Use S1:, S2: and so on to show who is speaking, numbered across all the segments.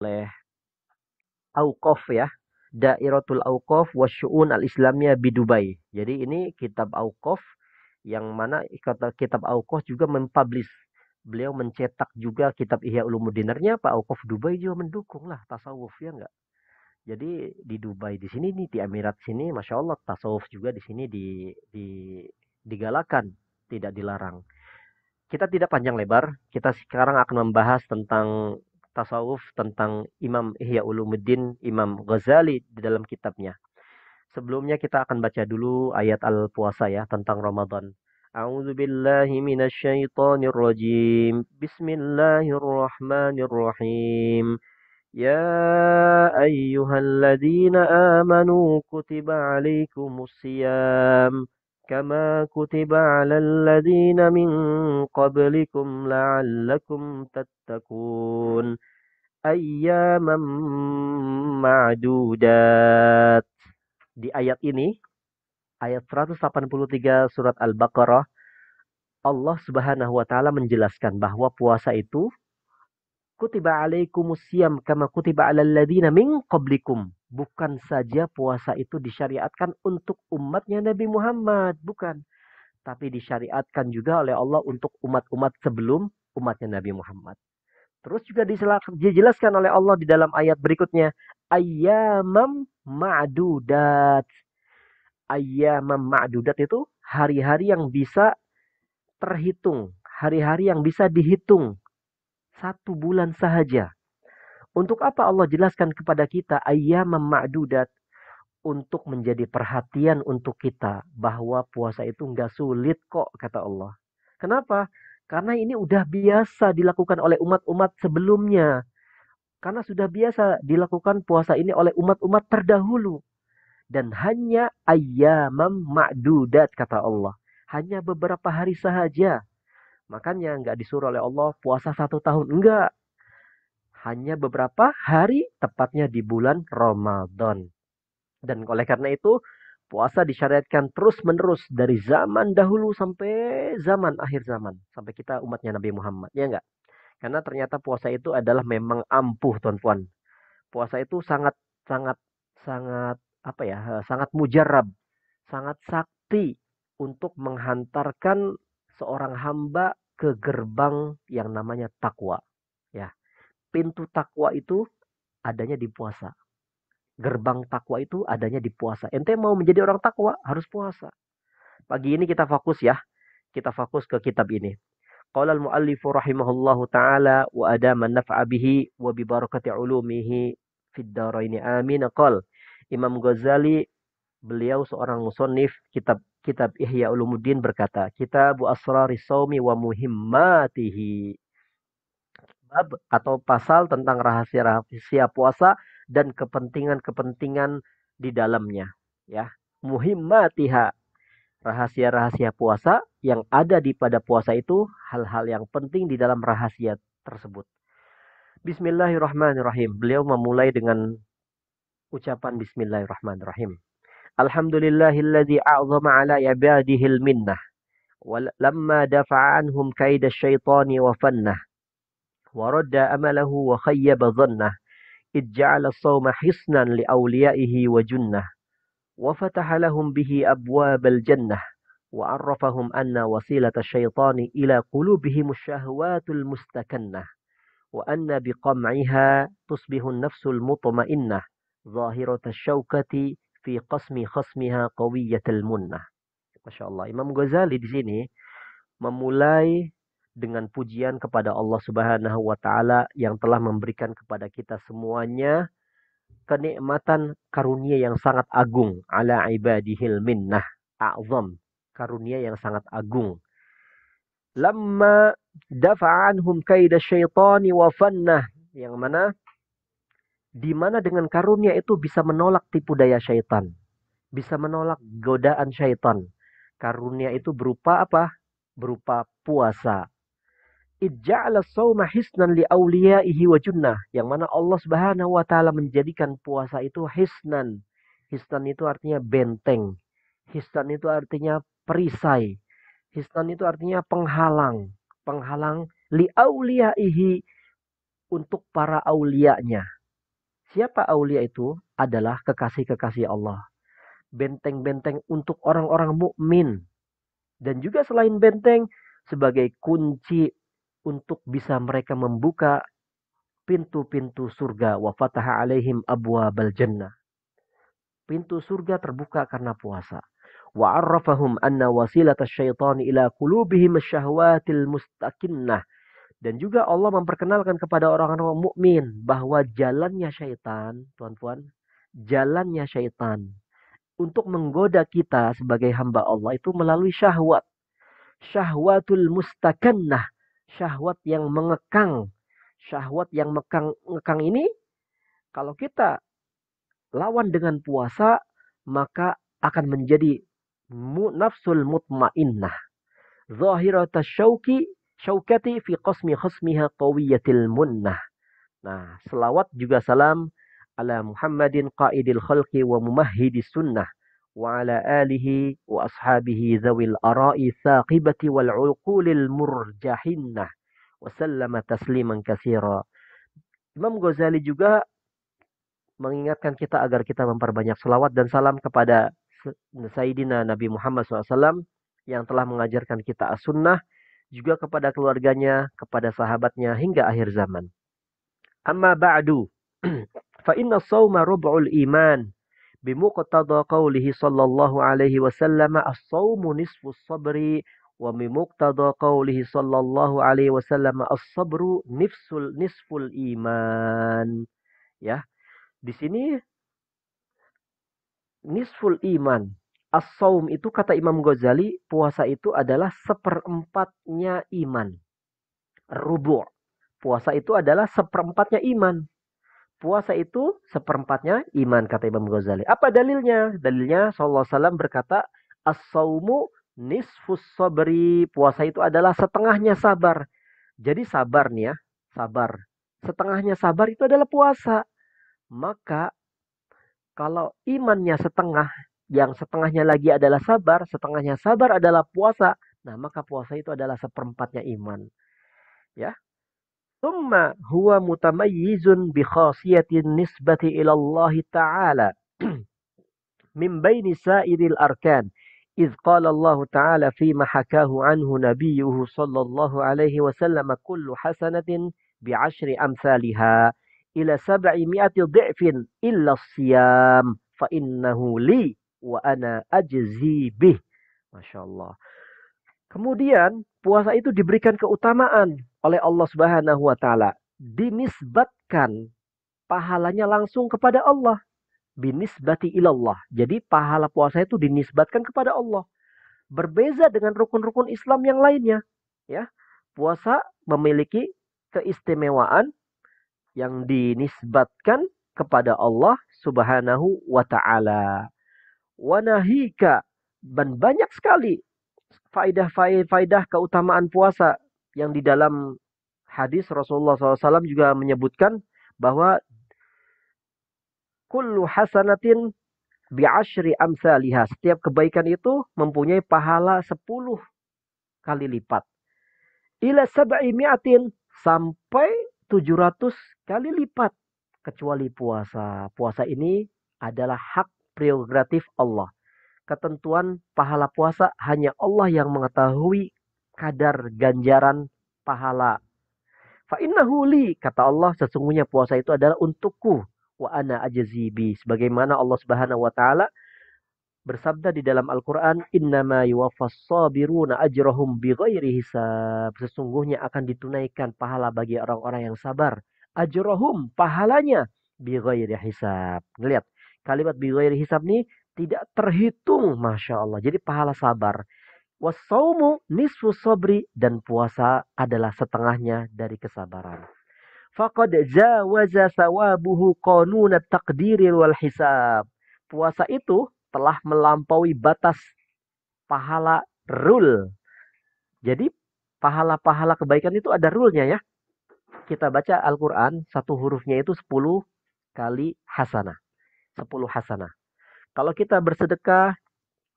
S1: oleh Auqaf ya. Dairatul Auqaf Wasyu'un Al-Islamiyah di Dubai. Jadi ini kitab Auqaf yang mana kata kitab Auqaf juga mempublish. Beliau mencetak juga kitab Ihya Ulumuddin. Pak Auqaf Dubai juga mendukung lah tasawuf ya enggak. Jadi di Dubai di sini nih di Emirat sini Masya Allah tasawuf juga di sini digalakan, tidak dilarang. Kita tidak panjang lebar, kita sekarang akan membahas tentang tasawuf, tentang Imam Ihya Ulumuddin, Imam Ghazali di dalam kitabnya. Sebelumnya kita akan baca dulu ayat al-puasa ya tentang Ramadan. A'udzu billahi minasyaitonir rajim. Bismillahirrahmanirrahim. Ya ayyuhalladzina amanu kutiba alaikumus siyam kama kutiba alal ladzina min qablikum la'allakum tattaqun ayyaman ma'dudat. Di ayat ini, ayat 183 surat Al-Baqarah, Allah Subhanahu wa taala menjelaskan bahwa puasa itu kutiba alaikumus siyam kama kutiba alal ladzina min qablikum. Bukan saja puasa itu disyariatkan untuk umatnya Nabi Muhammad, bukan. Tapi disyariatkan juga oleh Allah untuk umat-umat sebelum umatnya Nabi Muhammad. Terus juga dijelaskan oleh Allah di dalam ayat berikutnya, ayyamam ma'dudat. Ayyamam ma'dudat itu hari-hari yang bisa terhitung, hari-hari yang bisa dihitung. 1 bulan saja. Untuk apa Allah jelaskan kepada kita ayyamam ma'dudat? Untuk menjadi perhatian untuk kita bahwa puasa itu nggak sulit kok, kata Allah. Kenapa? Karena ini udah biasa dilakukan oleh umat-umat sebelumnya. Karena sudah biasa dilakukan puasa ini oleh umat-umat terdahulu. Dan hanya ayyamam ma'dudat, kata Allah. Hanya beberapa hari saja. Makanya nggak disuruh oleh Allah puasa 1 tahun. Enggak. Hanya beberapa hari, tepatnya di bulan Ramadan. Dan oleh karena itu, puasa disyariatkan terus-menerus dari zaman dahulu sampai zaman akhir zaman. Sampai kita umatnya Nabi Muhammad. Ya enggak? Karena ternyata puasa itu adalah memang ampuh, tuan-puan. Puasa itu sangat, sangat, sangat, apa ya, sangat mujarab. Sangat sakti untuk menghantarkan seorang hamba ke gerbang yang namanya takwa. Ya, pintu takwa itu adanya di puasa. Gerbang takwa itu adanya di puasa. Ente mau menjadi orang takwa harus puasa. Pagi ini kita fokus ya. Kita fokus ke kitab ini. Qala al-muallifu rahimahullahu taala wa adama naf'a bihi wa bi barakati ulumihi fid dharain amin. Qal Imam Ghazali, beliau seorang musannif kitab Ihya Ulumuddin berkata, Kitabu Asraris Shaumi wa Muhimmatihi. Bab atau pasal tentang rahasia-rahasia puasa dan kepentingan-kepentingan di dalamnya. Ya, muhimmatiha, rahasia-rahasia puasa yang ada di pada puasa itu hal-hal yang penting di dalam rahasia tersebut. Bismillahirrahmanirrahim. Beliau memulai dengan ucapan Bismillahirrahmanirrahim. Alhamdulillahilladzi a'zama ala ibadihil minnah. Lamma dafa'a anhum kaida syaitani wa fannah. ورد أمله وخيب ظنه إذ جعل الصوم حصنا لأوليائه وجنة وفتح لهم به أبواب الجنة وعرفهم أن وسيلة الشيطان إلى قلوبهم الشهوات المستكنة وأن بقمعها تصبح النفس المطمئنة ظاهرة الشوكة في قسم خصمها قوية المنة. Masya Allah. Imam Ghazali di sini memulai dengan pujian kepada Allah Subhanahu wa taala yang telah memberikan kepada kita semuanya kenikmatan karunia yang sangat agung, ala ibadihil minnah a'zam, karunia yang sangat agung. Lamma dafa'anhum kaida syaitani wa fannah, yang mana di mana dengan karunia itu bisa menolak tipu daya syaitan, bisa menolak godaan syaitan. Karunia itu berupa apa? Berupa puasa. Ij'ala shauma hisnan li auliyaihi wa junnah, yang mana Allah Subhanahu wa taala menjadikan puasa itu hisnan. Hisnan itu artinya benteng. Hisnan itu artinya perisai. Hisnan itu artinya penghalang. Penghalang li auliyaihi, untuk para aulianya. Siapa aulia itu? Adalah kekasih-kekasih Allah. Benteng-benteng untuk orang-orang mukmin. Dan juga selain benteng, sebagai kunci untuk bisa mereka membuka pintu-pintu surga. Wa fataha alaihim abwabal jannah. Pintu surga terbuka karena puasa. Wa arrafahum anna wasilata syaitani ila qulubihim syahwatil mustaqinnah. Dan juga Allah memperkenalkan kepada orang-orang mukmin bahwa jalannya syaitan, tuan-tuan, jalannya syaitan untuk menggoda kita sebagai hamba Allah itu melalui syahwat. Syahwatul mustaqannah, syahwat yang mengekang. Syahwat yang mengekang ini kalau kita lawan dengan puasa, maka akan menjadi nafsul mutmainnah. Zahirata syaukati fi qasmi khasmiha qawiyatil munnah. Nah, selawat juga salam ala Muhammadin qaidil khalqi wa mumahhidis sunnah wa ala alihi wa ashabihi zawil ara'i thaqibati wal uqulil murjahinnah wa sallama tasliman katsira. Imam Ghazali juga mengingatkan kita agar kita memperbanyak selawat dan salam kepada Sayyidina Nabi Muhammad SAW yang telah mengajarkan kita as-sunnah, juga kepada keluarganya, kepada sahabatnya hingga akhir zaman. Amma ba'du, fa inna as-sawma rub'ul iman bimuqtada qawlihi sallallahu alaihi wasallam as-sawmu nisfu as-sabri wa bimuqtada qawlihi sallallahu alaihi wasallam as-sabru nisful iman. Ya. Di sini nisful iman. As-saum itu kata Imam Ghazali, puasa itu adalah seperempatnya iman. Rubu'. Puasa itu adalah seperempatnya iman. Puasa itu seperempatnya iman kata Imam Ghazali. Apa dalilnya? Dalilnya sallallahu alaihi wasallam berkata, as-saumu nisfus sabri. Puasa itu adalah setengahnya sabar. Jadi sabar nih ya, sabar. Setengahnya sabar itu adalah puasa. Maka kalau imannya setengah, yang setengahnya lagi adalah sabar, setengahnya sabar adalah puasa. Nah, maka puasa itu adalah seperempatnya iman. Ya. Thumma huwa mutamayyizun bi khasiyatin nisbati ila Allah Ta'ala min baini sa'iril arkan. إذ قال الله تعالى فيما حكاه عنه نبيه صلى الله عليه وسلم كل حسنة بعشر أمثالها إلى 700 ضعف إلا الصيام فإنه لي وأنا أجزي به. Masya Allah. Kemudian puasa itu diberikan keutamaan oleh Allah Subhanahu wa taala, dinisbatkan pahalanya langsung kepada Allah. Binisbati ilallah. Jadi pahala puasa itu dinisbatkan kepada Allah. Berbeza dengan rukun-rukun Islam yang lainnya. Ya, puasa memiliki keistimewaan yang dinisbatkan kepada Allah Subhanahu wa taala. Wa nahika, dan banyak sekali faidah-faidah keutamaan puasa yang di dalam hadis Rasulullah SAW juga menyebutkan bahwa kullu hasanatin bi'ashri amsalihah. Setiap kebaikan itu mempunyai pahala 10 kali lipat. Ila sab'i mi'atin, sampai 700 kali lipat. Kecuali puasa. Puasa ini adalah hak prerogatif Allah. Ketentuan pahala puasa hanya Allah yang mengetahui kadar ganjaran pahala. Fa innahu li, kata Allah, sesungguhnya puasa itu adalah untukku. Wa ana ajzibi, sebagaimana Allah Subhanahu wa taala bersabda di dalam Al-Qur'an, innama yuwaffas sabiruna ajrahum bighairi hisab. Sesungguhnya akan ditunaikan pahala bagi orang-orang yang sabar. Ajrahum, pahalanya bighairi hisab. Lihat, kalimat bighairi hisab ini tidak terhitung, Masya Allah. Jadi pahala sabar. Wassaumu nisfu sabri, dan puasa adalah setengahnya dari kesabaran. Faqad jawaza sawabuhu qanunat taqdiril wal hisab. Puasa itu telah melampaui batas pahala rule. Jadi pahala-pahala kebaikan itu ada rule-nya ya. Kita baca Al-Quran, satu hurufnya itu 10 kali hasanah. 10 hasanah. Kalau kita bersedekah,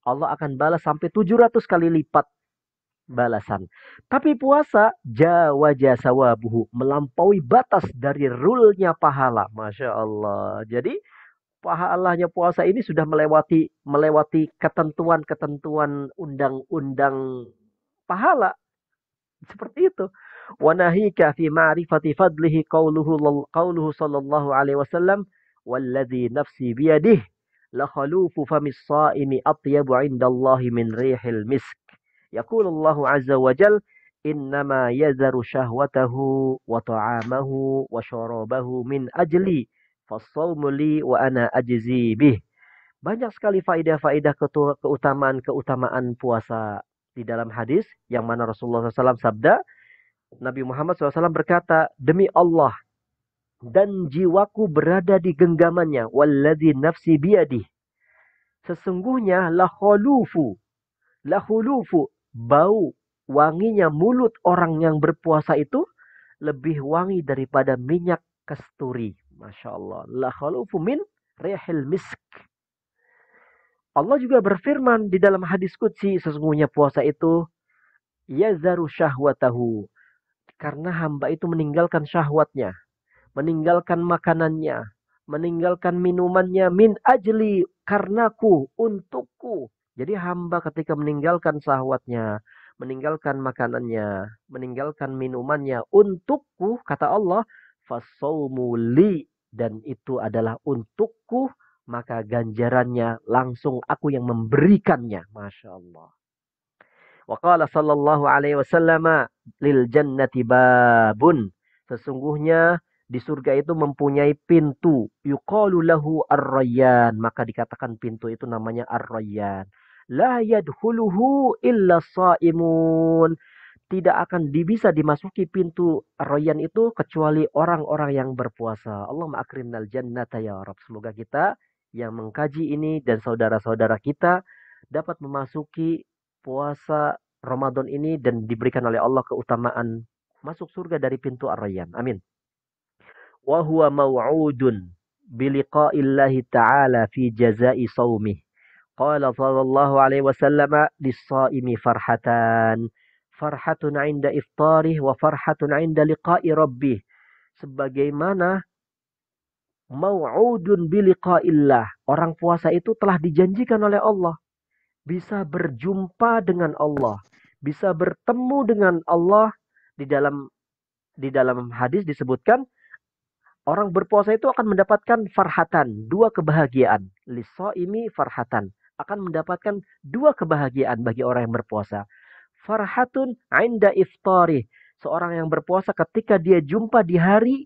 S1: Allah akan balas sampai 700 kali lipat. balasan. Tapi puasa jawaja sawabuhu, melampaui batas dari rule-nya pahala. Masya Allah. Jadi pahalanya puasa ini sudah melewati ketentuan-ketentuan undang-undang pahala. Seperti itu. Wa nahika fi ma'rifati fadlihi qauluhu sallallahu alaihi wasallam walladzi nafsi biyadihi la khalufu famis shaimi atyabu 'indallahi min rihil misk. Yaqulullahu azza wa jal innama yazaru syahwatahu wa ta'amahu wa syarabahu min ajli fas-shaumu li wa ana ajzi bih. Banyak sekali faedah-faedah keutamaan puasa di dalam hadis yang mana Rasulullah SAW sabda, Nabi Muhammad SAW berkata, demi Allah dan jiwaku berada di genggamannya, walladzi nafsi biyadih. Sesungguhnya la khulufu, bau wanginya mulut orang yang berpuasa itu lebih wangi daripada minyak kasturi. Masya Allah. La khulufu min rihil misk. Allah juga berfirman di dalam hadis qudsi, sesungguhnya puasa itu yazaru syahwatahu. Karena hamba itu meninggalkan syahwatnya, meninggalkan makanannya, meninggalkan minumannya min ajli, karenaku, untukku. Jadi hamba ketika meninggalkan syahwatnya, meninggalkan makanannya, meninggalkan minumannya untukku, kata Allah, fasaumu li, dan itu adalah untukku, maka ganjarannya langsung aku yang memberikannya. Masya Allah. Wa qala sallallahu alaihi wasallam lil jannati babun. Sesungguhnya di surga itu mempunyai pintu. Yuqalu lahu ar-rayyan. Maka dikatakan pintu itu namanya ar-rayyan. La yadkhuluhu illa shaimun. Tidak akan bisa dimasuki pintu ar-rayyan itu kecuali orang-orang yang berpuasa. Allahumma akrimnal jannata ya Rabb. Semoga kita yang mengkaji ini dan saudara-saudara kita dapat memasuki puasa Ramadan ini dan diberikan oleh Allah keutamaan masuk surga dari pintu ar-rayyan. Amin. Wa huwa maw'udun biliqa'illahi ta'ala fi jazai saumih. Qala sallallahu alaihi wasallam lis-shaimi farhatan. Farhatun 'inda iftarih wa farhatun 'inda liqa'i rabbih. Sebagaimana mau'udun biliqa'illah. Orang puasa itu telah dijanjikan oleh Allah. Bisa berjumpa dengan Allah. Bisa bertemu dengan Allah. Di dalam hadis disebutkan, orang berpuasa itu akan mendapatkan farhatan. Dua kebahagiaan. Lis-shaimi farhatan. Akan mendapatkan dua kebahagiaan bagi orang yang berpuasa. Farhatun 'inda iftarih. Seorang yang berpuasa ketika dia jumpa di hari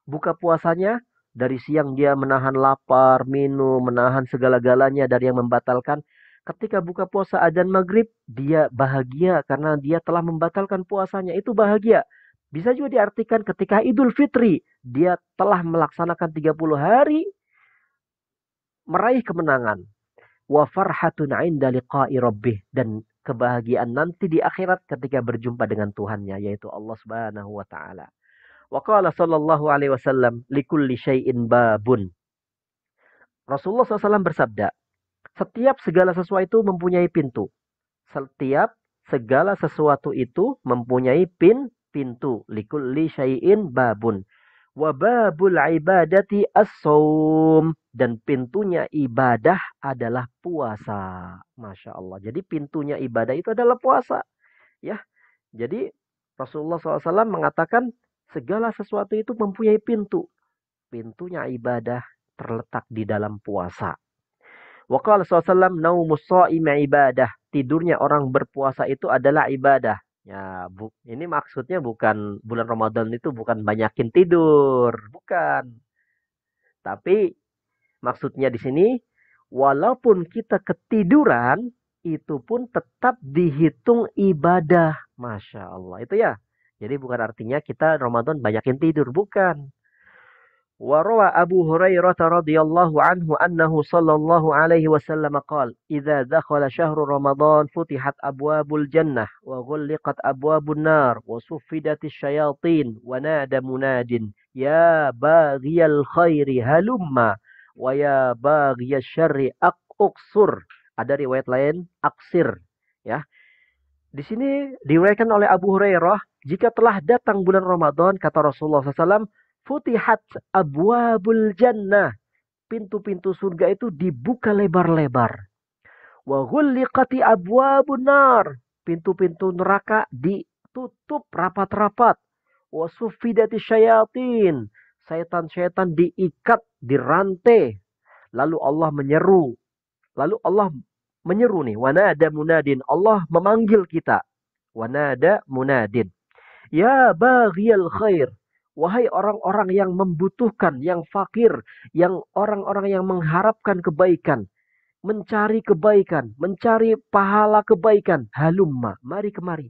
S1: buka puasanya, dari siang dia menahan lapar, minum, menahan segala-galanya dari yang membatalkan. Ketika buka puasa adzan maghrib, dia bahagia karena dia telah membatalkan puasanya. Itu bahagia. Bisa juga diartikan ketika Idul Fitri, dia telah melaksanakan 30 hari, meraih kemenangan. Wa farhatun 'inda liqa'i rabbih, dan kebahagiaan nanti di akhirat ketika berjumpa dengan Tuhannya, yaitu Allah Subhanahu wa taala. Wa qala sallallahu alaihi wasallam likulli syai'in babun. Rasulullah SAW bersabda, setiap segala sesuatu mempunyai pintu. Setiap segala sesuatu itu mempunyai pintu. Likulli syai'in babun. Wa babul ibadati as-saum, dan pintunya ibadah adalah puasa. Masya Allah. Jadi pintunya ibadah itu adalah puasa. Ya. Jadi Rasulullah SAW mengatakan segala sesuatu itu mempunyai pintu. Pintunya ibadah terletak di dalam puasa. Wa qala sallallahu naumus shaimi ibadah. Tidurnya orang berpuasa itu adalah ibadah. Ya, ini maksudnya bukan bulan Ramadan itu bukan banyakin tidur, bukan. Tapi maksudnya di sini walaupun kita ketiduran itu pun tetap dihitung ibadah. Masya Allah. Itu ya. Jadi bukan artinya kita Ramadan banyakin tidur, bukan. Wa rawa Abu Hurairah radhiyallahu anhu annahu sallallahu alaihi wasallam qala, "Idza dakhala syahru Ramadan futihat abwabul jannah wa ghulliqat abwabun nar wa suffidatis syayatin wa nada munadin, ya baghiyal khairi halumma wa ya baghiyasy syarri uqsur." Ada riwayat lain aksir, ya. Di sini diriwayatkan oleh Abu Hurairah, jika telah datang bulan Ramadan, kata Rasulullah SAW, futihat abwabul jannah. Pintu-pintu surga itu dibuka lebar-lebar. Wa ghulliqati abwabun nar. Pintu-pintu neraka ditutup rapat-rapat. Wa suffidati syayatin. Syaitan-syaitan diikat, dirantai. Lalu Allah menyeru. Lalu Allah menyeru nih. Wanada munadin. Allah memanggil kita. Wanada munadin. Ya baghiyal khair. Wahai orang-orang yang membutuhkan, yang fakir, yang orang-orang yang mengharapkan kebaikan, mencari kebaikan, mencari pahala kebaikan, halumma, mari kemari.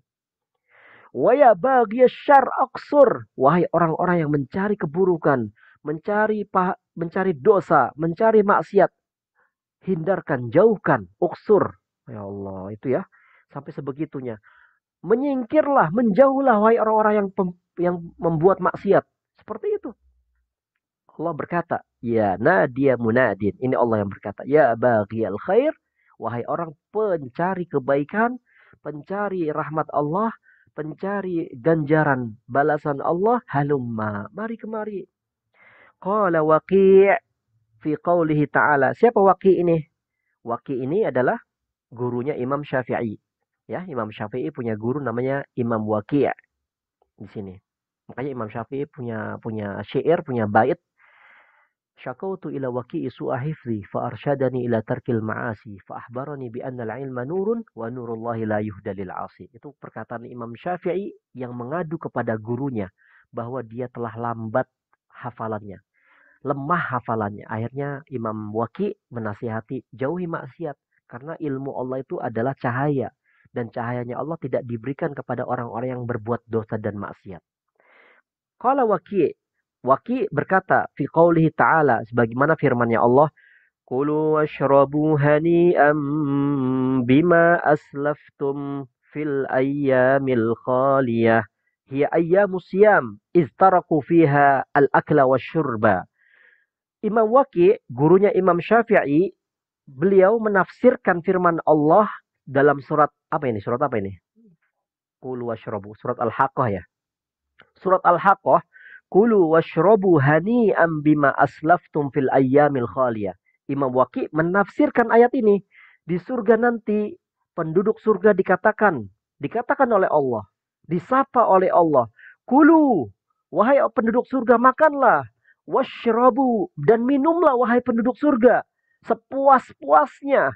S1: Wa ya baghiyasy aqsur. Wahai orang-orang yang mencari keburukan, mencari dosa, mencari maksiat, hindarkan, jauhkan, uksur. Ya Allah, itu ya. Sampai sebegitunya. Menyingkirlah, menjauhlah wahai orang-orang yang membuat maksiat. Seperti itu. Allah berkata, ya nadia munadin. Ini Allah yang berkata, ya baghiyal khair. Wahai orang pencari kebaikan, pencari rahmat Allah, pencari ganjaran balasan Allah, halumma. Mari kemari. Qala Waqi' fi qawlihi ta'ala. Siapa Waqi' ini? Waqi' ini adalah gurunya Imam Syafi'i. Ya, Imam Syafi'i punya guru namanya Imam Waqi' di sini. Makanya Imam Syafi'i punya syair, punya bait. Syakautu ila waqi'i su'a hifzi fa arsyadani ila tarkil ma'asi fa ahbarani bi anna al-ilma nurun wa nurullahi la yuhda lil 'asi. Itu perkataan Imam Syafi'i yang mengadu kepada gurunya bahwa dia telah lambat hafalannya, lemah hafalannya. Akhirnya Imam Waqi' menasihati jauhi maksiat karena ilmu Allah itu adalah cahaya dan cahayanya Allah tidak diberikan kepada orang-orang yang berbuat dosa dan maksiat. Qala Waqi' Waqi' berkata fi qaulihi ta'ala sebagaimana firman-Nya Allah, "Kulu washrabu hani'an bima aslaftum fil ayyamil khaliyah. Hiya ayyamus siyam iz taraku fiha al-akla wasyurba." Imam Waqi', gurunya Imam Syafi'i, beliau menafsirkan firman Allah dalam surat apa ini? Surat apa ini? Kulu washrabu. Surat Al-Haqqah ya. Surat Al-Haqqah, kulu washrabu hani'an bima aslaftum fil ayyamil khaliyah. Imam Waqi' menafsirkan ayat ini. Di surga nanti penduduk surga dikatakan oleh Allah, disapa oleh Allah, kulu, wahai penduduk surga makanlah, washrabu, dan minumlah wahai penduduk surga sepuas-puasnya.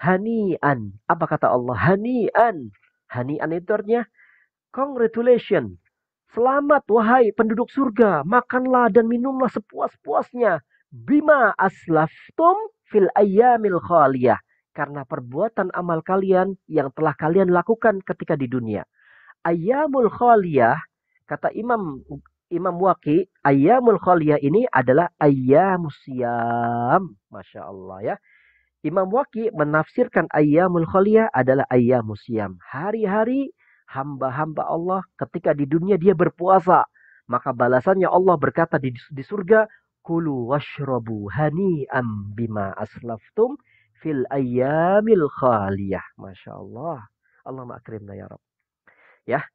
S1: Hani'an. Apa kata Allah? Hani'an. Hani'an itu artinya congratulations. Selamat wahai penduduk surga. Makanlah dan minumlah sepuas-puasnya. Bima aslaftum fil ayyamil khaliyah. Karena perbuatan amal kalian yang telah kalian lakukan ketika di dunia. Ayyamul khaliyah, kata Imam Waqi', ayyamul khaliyah ini adalah ayyamus siyam. Masya Allah ya. Imam Waqi' menafsirkan ayyamul khaliyah adalah ayyamus siyam. Hari-hari hamba-hamba Allah ketika di dunia dia berpuasa. Maka balasannya Allah berkata di surga, kulu washrabu hani'am bima aslaftum fil ayyamil khaliyah. Masya Allah. Allah ma'akrimna ya Rabb. Ya.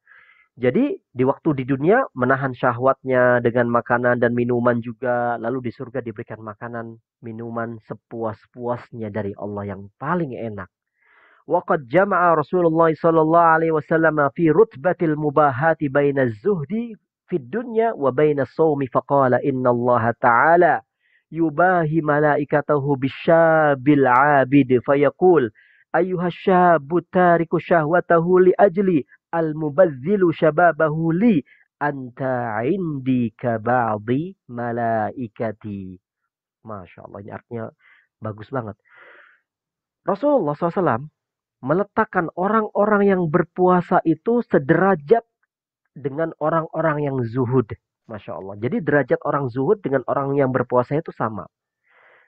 S1: Jadi di waktu di dunia menahan syahwatnya dengan makanan dan minuman juga. Lalu di surga diberikan makanan, minuman sepuas-puasnya dari Allah yang paling enak. Waqad jama'a Rasulullah sallallahu alaihi wasallam fi rutbatil mubahati baina az-zuhdi fid dunya wa baina as-sawmi faqala inna Allah ta'ala yubahi malaikatahu bisyabil 'abid fayaqul ayyuhasy syabu tariku syahwatahu li ajli al-mubazzilu syababahu li anta indi ka ba'di malaikati. Masya Allah, ini artinya bagus banget. Rasulullah SAW meletakkan orang-orang yang berpuasa itu sederajat dengan orang-orang yang zuhud. Masya Allah. Jadi derajat orang zuhud dengan orang yang berpuasa itu sama.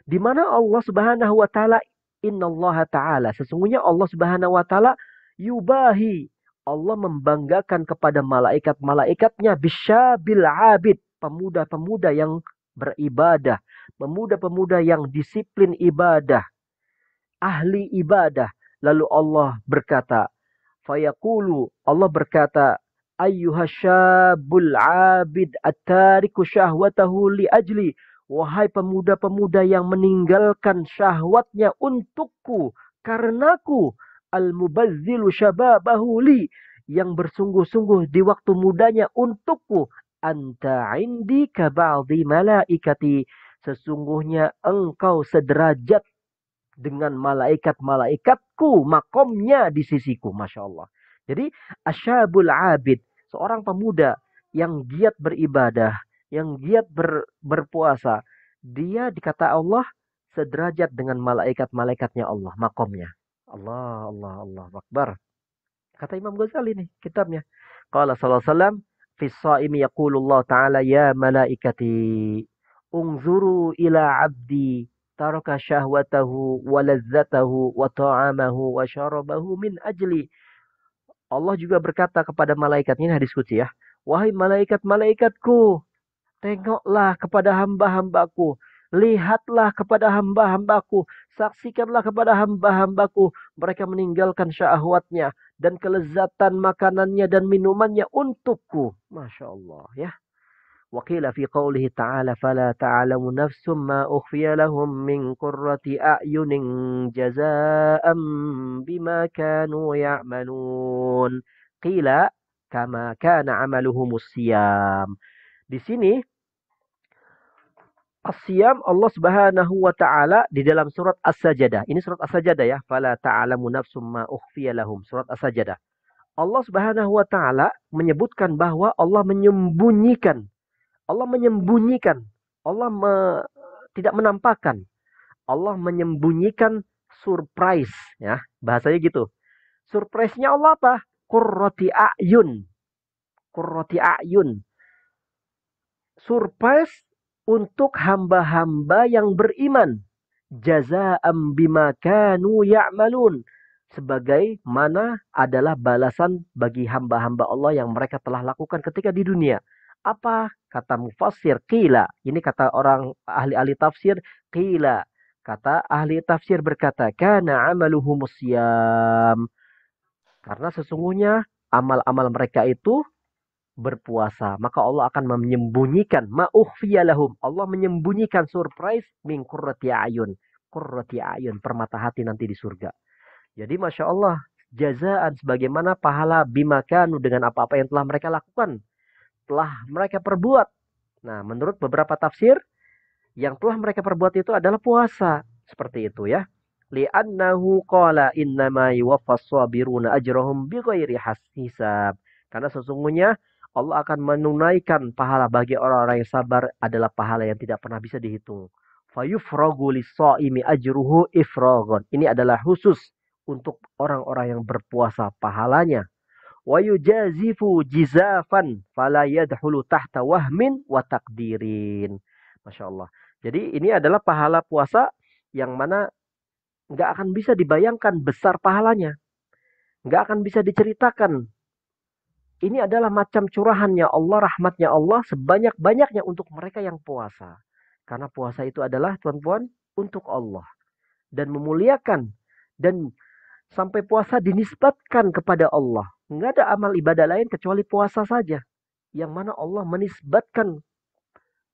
S1: Di mana Allah Subhanahu wa taala, innallaha ta'ala, sesungguhnya Allah Subhanahu wa taala yubahi, Allah membanggakan kepada malaikat-malaikatnya bisyabil abid, pemuda-pemuda yang beribadah, pemuda-pemuda yang disiplin ibadah, ahli ibadah, Lalu Allah berkata, fayaqulu, Allah berkata, ayyuhasyabul abid at-tariku syahwatahu li ajli. Wahai pemuda-pemuda yang meninggalkan syahwatnya untukku, karenaku. Al-mubazzilu syababahu li. Yang bersungguh-sungguh di waktu mudanya untukku. Anta indi kaba'dhi malaikati. Sesungguhnya engkau sederajat dengan malaikat-malaikatku, makomnya di sisiku. Masya Allah. Jadi, asyabul abid, seorang pemuda yang giat beribadah, yang giat berpuasa, dia dikata Allah sederajat dengan malaikat-malaikatnya Allah, makomnya. Allah, Allah, Allah Akbar. Kata Imam Ghazali nih, kitabnya. Qala sallallahu alaihi wasallam, fi shaimi yaqulullah ta'ala ya malaikati unzuru ila abdi taraka syahwatahu wa lazzatahu wa ta'amahu wa syarabahu min ajli. Allah juga berkata kepada malaikatnya, ini hadis qudsi ya. Wahai malaikat-malaikatku, tengoklah kepada hamba-hambaku. Lihatlah kepada hamba-hambaku. Saksikanlah kepada hamba-hambaku. Mereka meninggalkan syahwatnya dan kelezatan makanannya dan minumannya untukku. Masya Allah ya. وقيل في قوله تعالى فلا تعلم نفس ما أخفي لهم من قرة أعين جزاء بما كانوا يعملون قيل كما كان عملهم الصيام. Di sini As-Siyam Allah Subhanahu wa taala di dalam surat As-Sajdah. Ini surat As-Sajdah ya. Fala ta'lamu nafsum ma ukhfiya lahum. Surat As-Sajdah. Allah Subhanahu wa taala menyebutkan bahwa Allah menyembunyikan. Allah tidak menampakkan. Allah menyembunyikan surprise ya. Bahasanya gitu. Surprise-nya Allah apa? Qurrati a'yun. Qurrati a'yun. Surprise untuk hamba-hamba yang beriman. Jazaa'am bima kanu ya'malun. Sebagai mana adalah balasan bagi hamba-hamba Allah yang mereka telah lakukan ketika di dunia. Apa? Kata mufassir, qila. Ini kata orang ahli-ahli tafsir, qila. Kata ahli tafsir berkata, kana amaluhum siyam. Karena sesungguhnya amal-amal mereka itu berpuasa. Maka Allah akan menyembunyikan ma'ukhfiya lahum. Allah menyembunyikan surprise min qurrati a'yun. Qurrati a'yun, permata hati nanti di surga. Jadi Masya Allah, jazaan sebagaimana pahala bimakanu dengan apa-apa yang telah mereka lakukan. Telah mereka perbuat. Nah, menurut beberapa tafsir, yang telah mereka perbuat itu adalah puasa. Seperti itu ya. Li'annahu qala innama yuwaffas sabiruna ajrahum bighairi hisab. Karena sesungguhnya Allah akan menunaikan pahala bagi orang-orang yang sabar adalah pahala yang tidak pernah bisa dihitung. Fayufragu lis-shaimi ajruhu ifragon. Ini adalah khusus untuk orang-orang yang berpuasa pahalanya. Wa yujazifu jizafan fala yadkhulu tahta wahmin wa takdirin. Masya Allah. Jadi ini adalah pahala puasa yang mana nggak akan bisa dibayangkan besar pahalanya. Nggak akan bisa diceritakan. Ini adalah macam curahannya Allah, rahmatnya Allah sebanyak-banyaknya untuk mereka yang puasa. Karena puasa itu adalah, tuan-tuan, untuk Allah. Dan memuliakan. Dan sampai puasa dinisbatkan kepada Allah. Nggak ada amal ibadah lain kecuali puasa saja. Yang mana Allah menisbatkan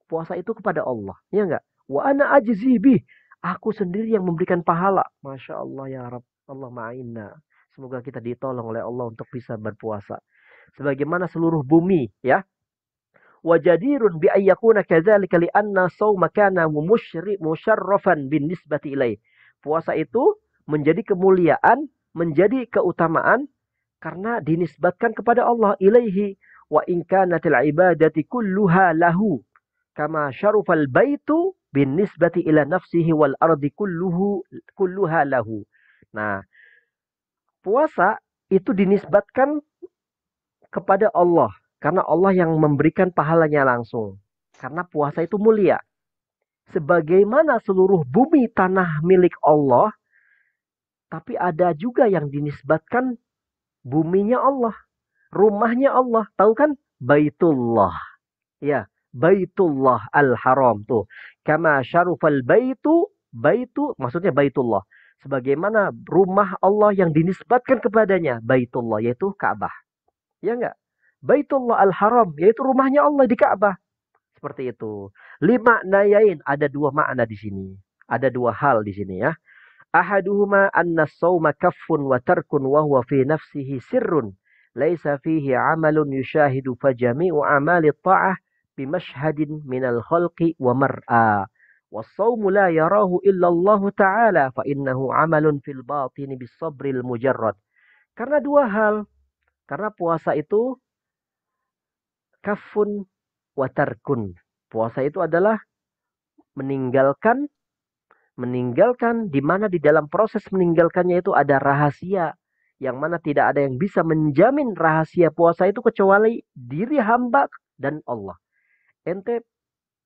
S1: puasa itu kepada Allah. Ya enggak? Wa ana ajzi bih. Aku sendiri yang memberikan pahala. Masya Allah ya Rabb. Allah ma'inna. Semoga kita ditolong oleh Allah untuk bisa berpuasa. Sebagaimana seluruh bumi. Ya. Wa jadirun bi ayyakuna kadzalika li anna sawma kana musyarrafan bin nisbati ilaih. Puasa itu menjadi kemuliaan, menjadi keutamaan karena dinisbatkan kepada Allah ilaihi wa in kanatil ibadati kulluha lahu kama syarufal baitu bin nisbati ila nafsihi wal ardi kulluha lahu. Nah, puasa itu dinisbatkan kepada Allah karena Allah yang memberikan pahalanya langsung. Karena puasa itu mulia. Sebagaimana seluruh bumi tanah milik Allah, tapi ada juga yang dinisbatkan buminya Allah. Rumahnya Allah. Tahu kan? Baitullah. Ya. Baitullah al-Haram tuh. Kama syarufal baitu. Baitu maksudnya Baitullah. Sebagaimana rumah Allah yang dinisbatkan kepadanya, Baitullah, yaitu Ka'bah. Ya enggak? Baitullah Al-Haram, yaitu rumahnya Allah di Ka'bah. Seperti itu. Lima nayain, ada dua makna di sini. Ada dua hal di sini ya. Ahaduhuma anna as-sawma kaffun wa tarkun wa huwa fi nafsihi sirrun. Laisa fihi amalun yushahidu fajami'u amali ta'ah bimashhadin minal khalqi wa mar'a. Was-sawmu la yarahu illa Allah Ta'ala fa innahu amalun fil batini bis sabril mujarrad. Karena dua hal. Karena puasa itu kafun watarkun. Puasa itu adalah meninggalkan, di mana di dalam proses meninggalkannya itu ada rahasia, yang mana tidak ada yang bisa menjamin rahasia puasa itu kecuali diri hamba dan Allah. Ente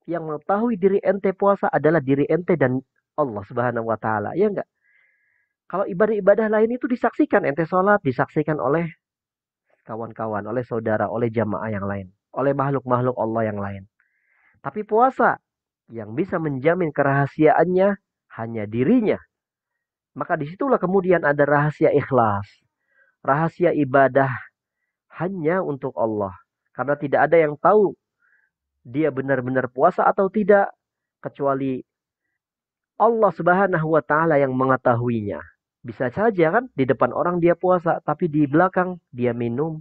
S1: yang mengetahui diri ente puasa adalah diri ente dan Allah Subhanahu wa taala. Ya enggak? Kalau ibadah-ibadah lain itu disaksikan, ente sholat disaksikan oleh kawan-kawan, oleh saudara, oleh jamaah yang lain, oleh makhluk-makhluk Allah yang lain. Tapi puasa yang bisa menjamin kerahasiaannya hanya dirinya. Maka disitulah kemudian ada rahasia ikhlas. Rahasia ibadah hanya untuk Allah. Karena tidak ada yang tahu dia benar-benar puasa atau tidak. Kecuali Allah Subhanahu wa Ta'ala yang mengetahuinya. Bisa saja kan di depan orang dia puasa, tapi di belakang dia minum,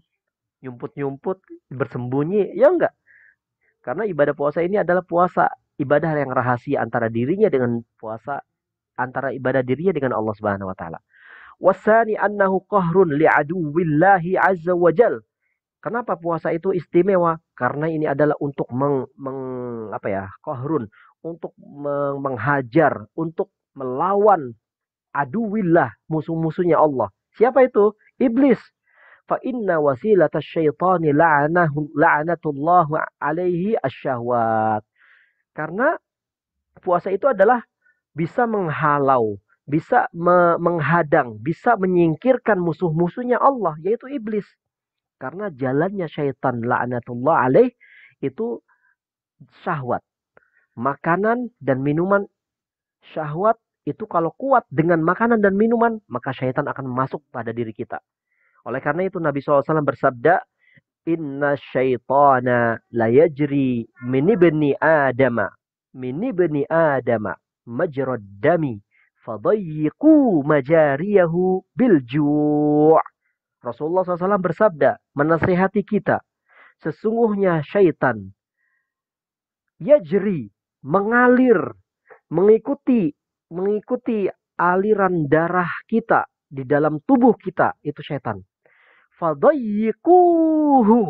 S1: nyumput-nyumput, bersembunyi. Ya enggak? Karena ibadah puasa ini adalah puasa ibadah yang rahasia antara dirinya dengan puasa, antara ibadah dirinya dengan Allah Subhanahu wa taala. Wasani annahu qahrun li'aduwillahi azza wajal. Kenapa puasa itu istimewa? Karena ini adalah untuk qahrun, untuk menghajar, untuk melawan aduwillah, musuh-musuhnya Allah. Siapa itu? Iblis. Fa inna wasilata syaitani la'anatullahu alaihi asyahwat. Karena puasa itu adalah bisa menghalau, bisa menghadang, bisa menyingkirkan musuh-musuhnya Allah, yaitu iblis. Karena jalannya syaitan la'anatullah alaih itu syahwat. Makanan dan minuman. Syahwat itu kalau kuat dengan makanan dan minuman, maka syaitan akan masuk pada diri kita. Oleh karena itu Nabi SAW bersabda, Inna syaitana la yajri mini bani adama majrad dami fadayyiqu majariyahu bil ju'. Rasulullah SAW bersabda, menasihati kita, sesungguhnya syaitan yajri, mengalir, mengikuti aliran darah kita di dalam tubuh kita, itu syaitan. Fadayyiquhu,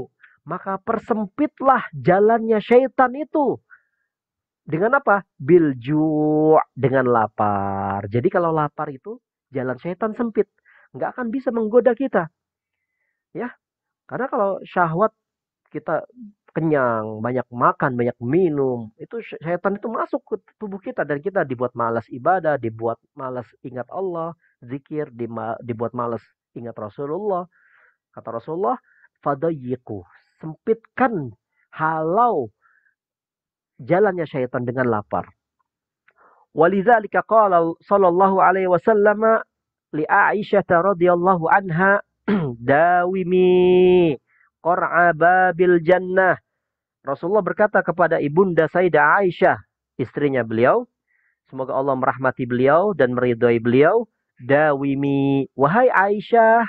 S1: maka persempitlah jalannya syaitan itu. Dengan apa? Bilju', dengan lapar. Jadi kalau lapar itu jalan syaitan sempit, nggak akan bisa menggoda kita. Ya, karena kalau syahwat kita kenyang, banyak makan, banyak minum, itu syaitan itu masuk ke tubuh kita dan kita dibuat malas ibadah, dibuat malas ingat Allah, zikir, dibuat malas ingat Rasulullah. Kata Rasulullah, fadayyiqu, sempitkan, halau jalannya syaitan dengan lapar. Walidzalika qala sallallahu alaihi wasallam li Aisyah radhiyallahu anha, dawimi qur'a babil jannah. Rasulullah berkata kepada ibunda Sayyidah Aisyah, istrinya beliau, semoga Allah merahmati beliau dan meridhai beliau, dawimi, wahai Aisyah,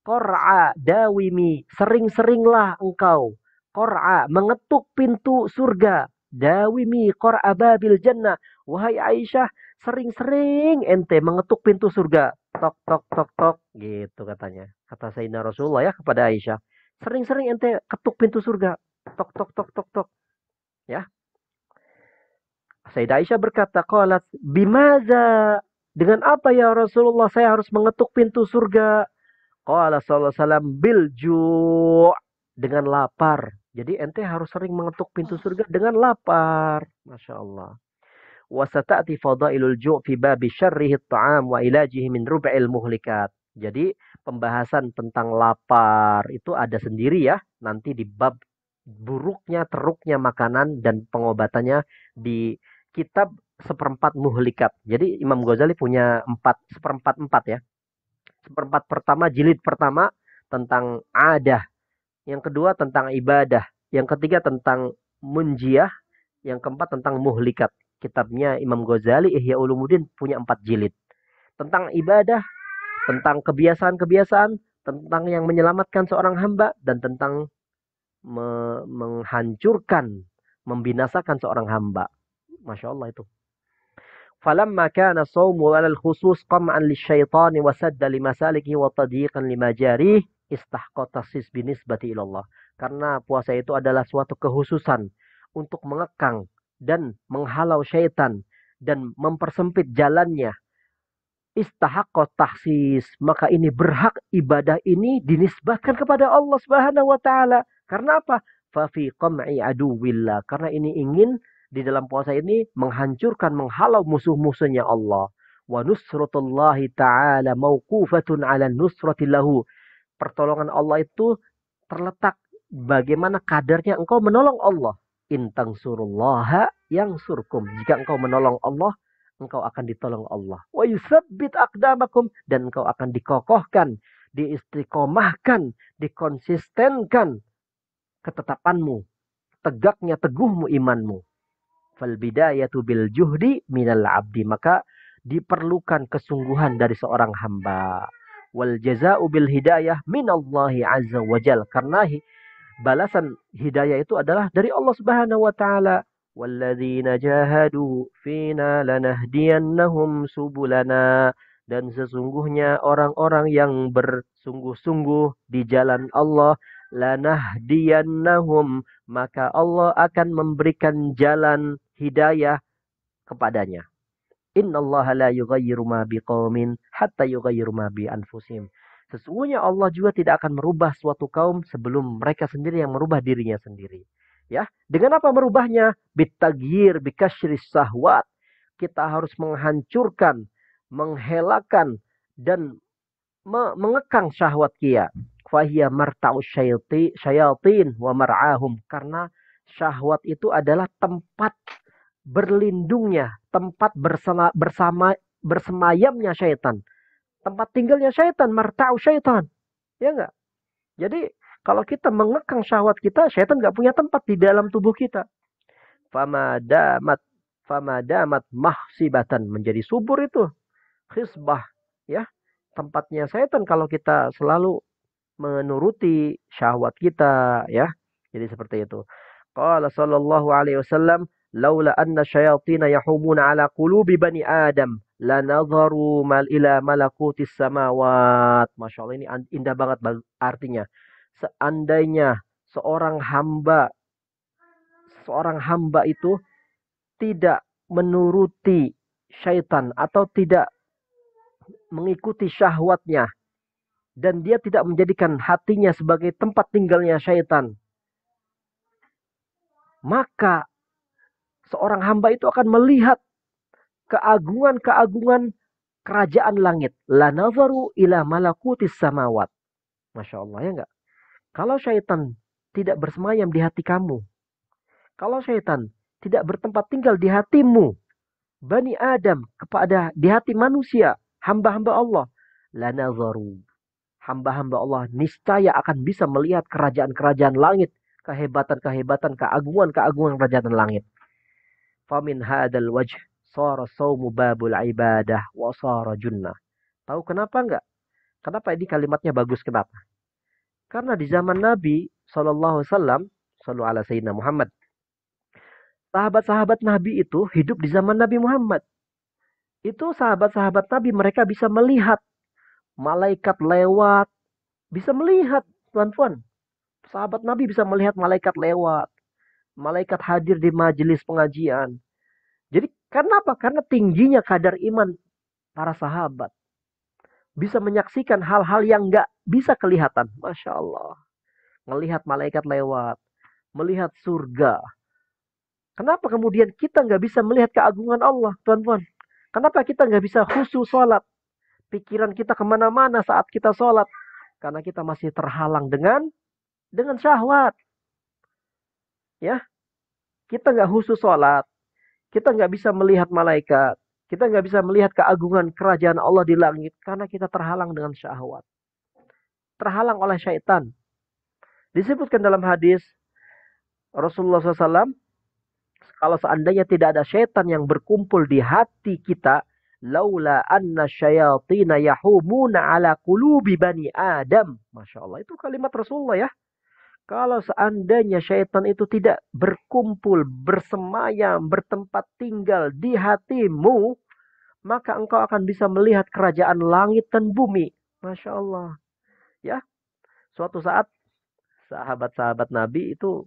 S1: qur'a, dawimi, sering-seringlah engkau, qur'a, mengetuk pintu surga, dawimi qur'a babil jannah, wahai Aisyah, sering-sering ente mengetuk pintu surga, tok tok tok tok, gitu katanya. Kata Sayyidina Rasulullah ya kepada Aisyah, sering-sering ente ketuk pintu surga, tok tok tok tok tok. Ya. Sayyidah Aisyah berkata, qalat, bimaza, dengan apa ya Rasulullah saya harus mengetuk pintu surga? Qala sallallahu alaihi wasallam, bil ju', dengan lapar. Jadi ente harus sering mengetuk pintu surga dengan lapar. Masya Allah. Wasata'ti fadailul ju' fi babi syarrihi ta'am wa ilajihi min rub'il muhlikat. Jadi pembahasan tentang lapar itu ada sendiri ya. Nanti di bab buruknya, teruknya makanan dan pengobatannya di kitab seperempat muhlikat. Jadi Imam Ghazali punya seperempat empat ya. Seperempat pertama, jilid pertama tentang adah. Yang kedua tentang ibadah. Yang ketiga tentang munjiah. Yang keempat tentang muhlikat. Kitabnya Imam Ghazali, Ihya Ulumuddin, punya 4 jilid. Tentang ibadah, tentang kebiasaan-kebiasaan, tentang yang menyelamatkan seorang hamba, dan tentang menghancurkan, membinasakan seorang hamba. Masya Allah itu. فلما كان الصوم على الخصوص قمعا للشيطان وسد لمسالكه وتضييقا لمجاريه استحق التخصيص بالنسبة إلى الله. Karena puasa itu adalah suatu kekhususan untuk mengekang dan menghalau syaitan dan mempersempit jalannya. Istahaqqa tahsis, maka ini berhak ibadah ini dinisbatkan kepada Allah Subhanahu wa taala. Karena apa? Fa fi qam'i aduwillah, karena ini ingin di dalam puasa ini menghancurkan, menghalau musuh-musuhnya Allah. Wa nusratullahi ta'ala mauqufatun 'ala nusrati lahu. Pertolongan Allah itu terletak bagaimana kadarnya engkau menolong Allah. In tansurullaha yansurkum. Jika engkau menolong Allah, engkau akan ditolong Allah. Wa yusabbit aqdamakum, dan engkau akan dikokohkan, diistiqomahkan, dikonsistenkan ketetapanmu, tegaknya teguhmu imanmu. Fal bidayatu bil juhdi minal abdi, maka diperlukan kesungguhan dari seorang hamba. Wal jaza'u bil hidayah minallahi azza wajal, karena balasan hidayah itu adalah dari Allah Subhanahu wa taala. Walladzina jahadu fina lanahdiyannahum subulana, dan sesungguhnya orang-orang yang bersungguh-sungguh di jalan Allah, lanahdiyannahum, maka Allah akan memberikan jalan hidayah kepadanya. Innallaha la yughayyiru ma biqaumin hatta yughayyiru ma bi anfusihim. Sesungguhnya Allah juga tidak akan merubah suatu kaum sebelum mereka sendiri yang merubah dirinya sendiri. Ya, dengan apa merubahnya? Bitagyir, bikasyris sahwat. Kita harus menghancurkan, menghelakan, dan mengekang syahwat kita. Fahiyya marta'u syayatin wa mar'ahum. Karena syahwat itu adalah tempat berlindungnya, tempat bersemayamnya syaitan. Tempat tinggalnya syaitan, marta'u syaitan. Ya enggak? Jadi kalau kita mengekang syahwat kita, syaitan enggak punya tempat di dalam tubuh kita. Famadamat famadamat mahsibatan, menjadi subur itu. Khisbah, ya. Tempatnya syaitan kalau kita selalu menuruti syahwat kita, ya. Jadi seperti itu. Qala sallallahu alaihi wasallam, laula anna syayatin yahumuna ala qulubi bani Adam lanadharu ila malakutis samawat. Masya Allah, ini indah banget artinya. Seandainya seorang hamba itu tidak menuruti syaitan atau tidak mengikuti syahwatnya, dan dia tidak menjadikan hatinya sebagai tempat tinggalnya syaitan, maka seorang hamba itu akan melihat keagungan-keagungan kerajaan langit. La nazaru ila malakutis samawat. Masya Allah, ya enggak? Kalau syaitan tidak bersemayam di hati kamu, kalau syaitan tidak bertempat tinggal di hatimu, Bani Adam, kepada di hati manusia, hamba-hamba Allah, la nazaru, hamba-hamba Allah niscaya akan bisa melihat kerajaan-kerajaan langit, kehebatan-kehebatan, keagungan-keagungan kerajaan langit. Famin hadal wajh sara saumu babul ibadah wa sara junnah. Tahu kenapa enggak? Kenapa ini kalimatnya bagus, kenapa? Karena di zaman Nabi sallallahu alaihi wasallam, sallu ala sayyidina Muhammad, sahabat-sahabat Nabi itu hidup di zaman Nabi Muhammad. Itu sahabat-sahabat Nabi, mereka bisa melihat malaikat lewat, bisa melihat, tuan-tuan. Sahabat Nabi bisa melihat malaikat lewat, malaikat hadir di majelis pengajian. Jadi karena apa? Karena tingginya kadar iman para sahabat. Bisa menyaksikan hal-hal yang nggak bisa kelihatan. Masya Allah. Melihat malaikat lewat, melihat surga. Kenapa kemudian kita nggak bisa melihat keagungan Allah, tuan-tuan? Kenapa kita nggak bisa khusyuk sholat? Pikiran kita kemana-mana saat kita sholat. Karena kita masih terhalang dengan syahwat. Ya, kita nggak khusyuk sholat. Kita nggak bisa melihat malaikat. Kita nggak bisa melihat keagungan kerajaan Allah di langit. Karena kita terhalang dengan syahwat. Terhalang oleh syaitan. Disebutkan dalam hadis Rasulullah SAW, kalau seandainya tidak ada syaitan yang berkumpul di hati kita, laula anna syayatina yahumuna ala qulubi bani Adam. Masya Allah, itu kalimat Rasulullah ya. Kalau seandainya syaitan itu tidak berkumpul, bersemayam, bertempat tinggal di hatimu, maka engkau akan bisa melihat kerajaan langit dan bumi. Masya Allah. Ya, suatu saat sahabat-sahabat Nabi itu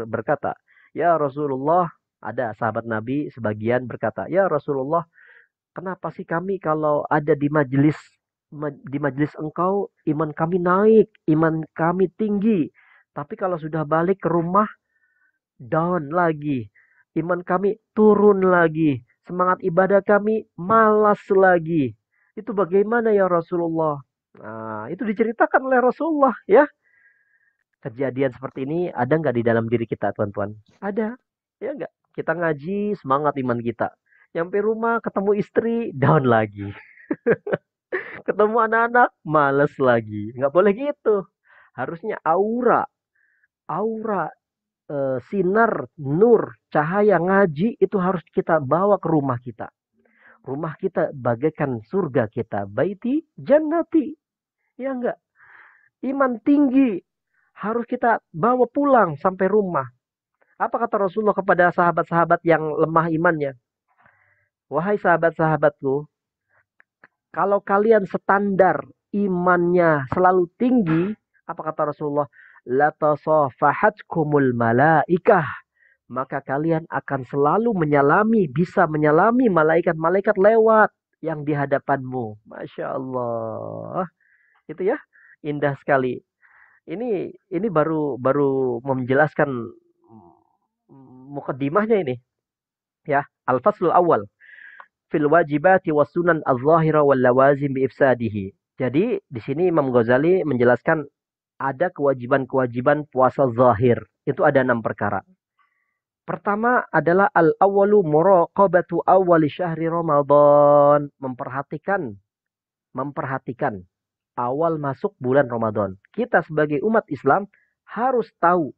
S1: berkata, ya Rasulullah, ada sahabat Nabi sebagian berkata, ya Rasulullah, kenapa sih kami kalau ada di majelis engkau, iman kami naik, iman kami tinggi. Tapi kalau sudah balik ke rumah, down lagi. Iman kami turun lagi. Semangat ibadah kami malas lagi. Itu bagaimana ya Rasulullah? Nah, itu diceritakan oleh Rasulullah ya. Kejadian seperti ini ada nggak di dalam diri kita, tuan-tuan? Ada. Ya nggak? Kita ngaji, semangat iman kita. Nyampe rumah, ketemu istri, down lagi. Ketemu anak-anak, males lagi. Nggak boleh gitu. Harusnya aura sinar, nur, cahaya ngaji itu harus kita bawa ke rumah kita. Rumah kita bagaikan surga kita. Baiti jannati. Ya enggak? Iman tinggi harus kita bawa pulang sampai rumah. Apa kata Rasulullah kepada sahabat-sahabat yang lemah imannya? Wahai sahabat-sahabatku, kalau kalian standar imannya selalu tinggi, apa kata Rasulullah? La tasafahatkumul malaikah. Maka kalian akan selalu bisa menyalami malaikat-malaikat lewat yang di hadapanmu. Masya Allah. Itu ya, indah sekali. Ini baru menjelaskan mukaddimahnya ini. Ya, al-faslul awal fil wajibati was sunan az-zahira wal lawazim bi ifsadihi. Jadi di sini Imam Ghazali menjelaskan ada kewajiban-kewajiban puasa zahir. Itu ada 6 perkara. Pertama adalah al-awwalu muraqabatu awwali syahri Ramadan. Memperhatikan awal masuk bulan Ramadan. Kita sebagai umat Islam harus tahu,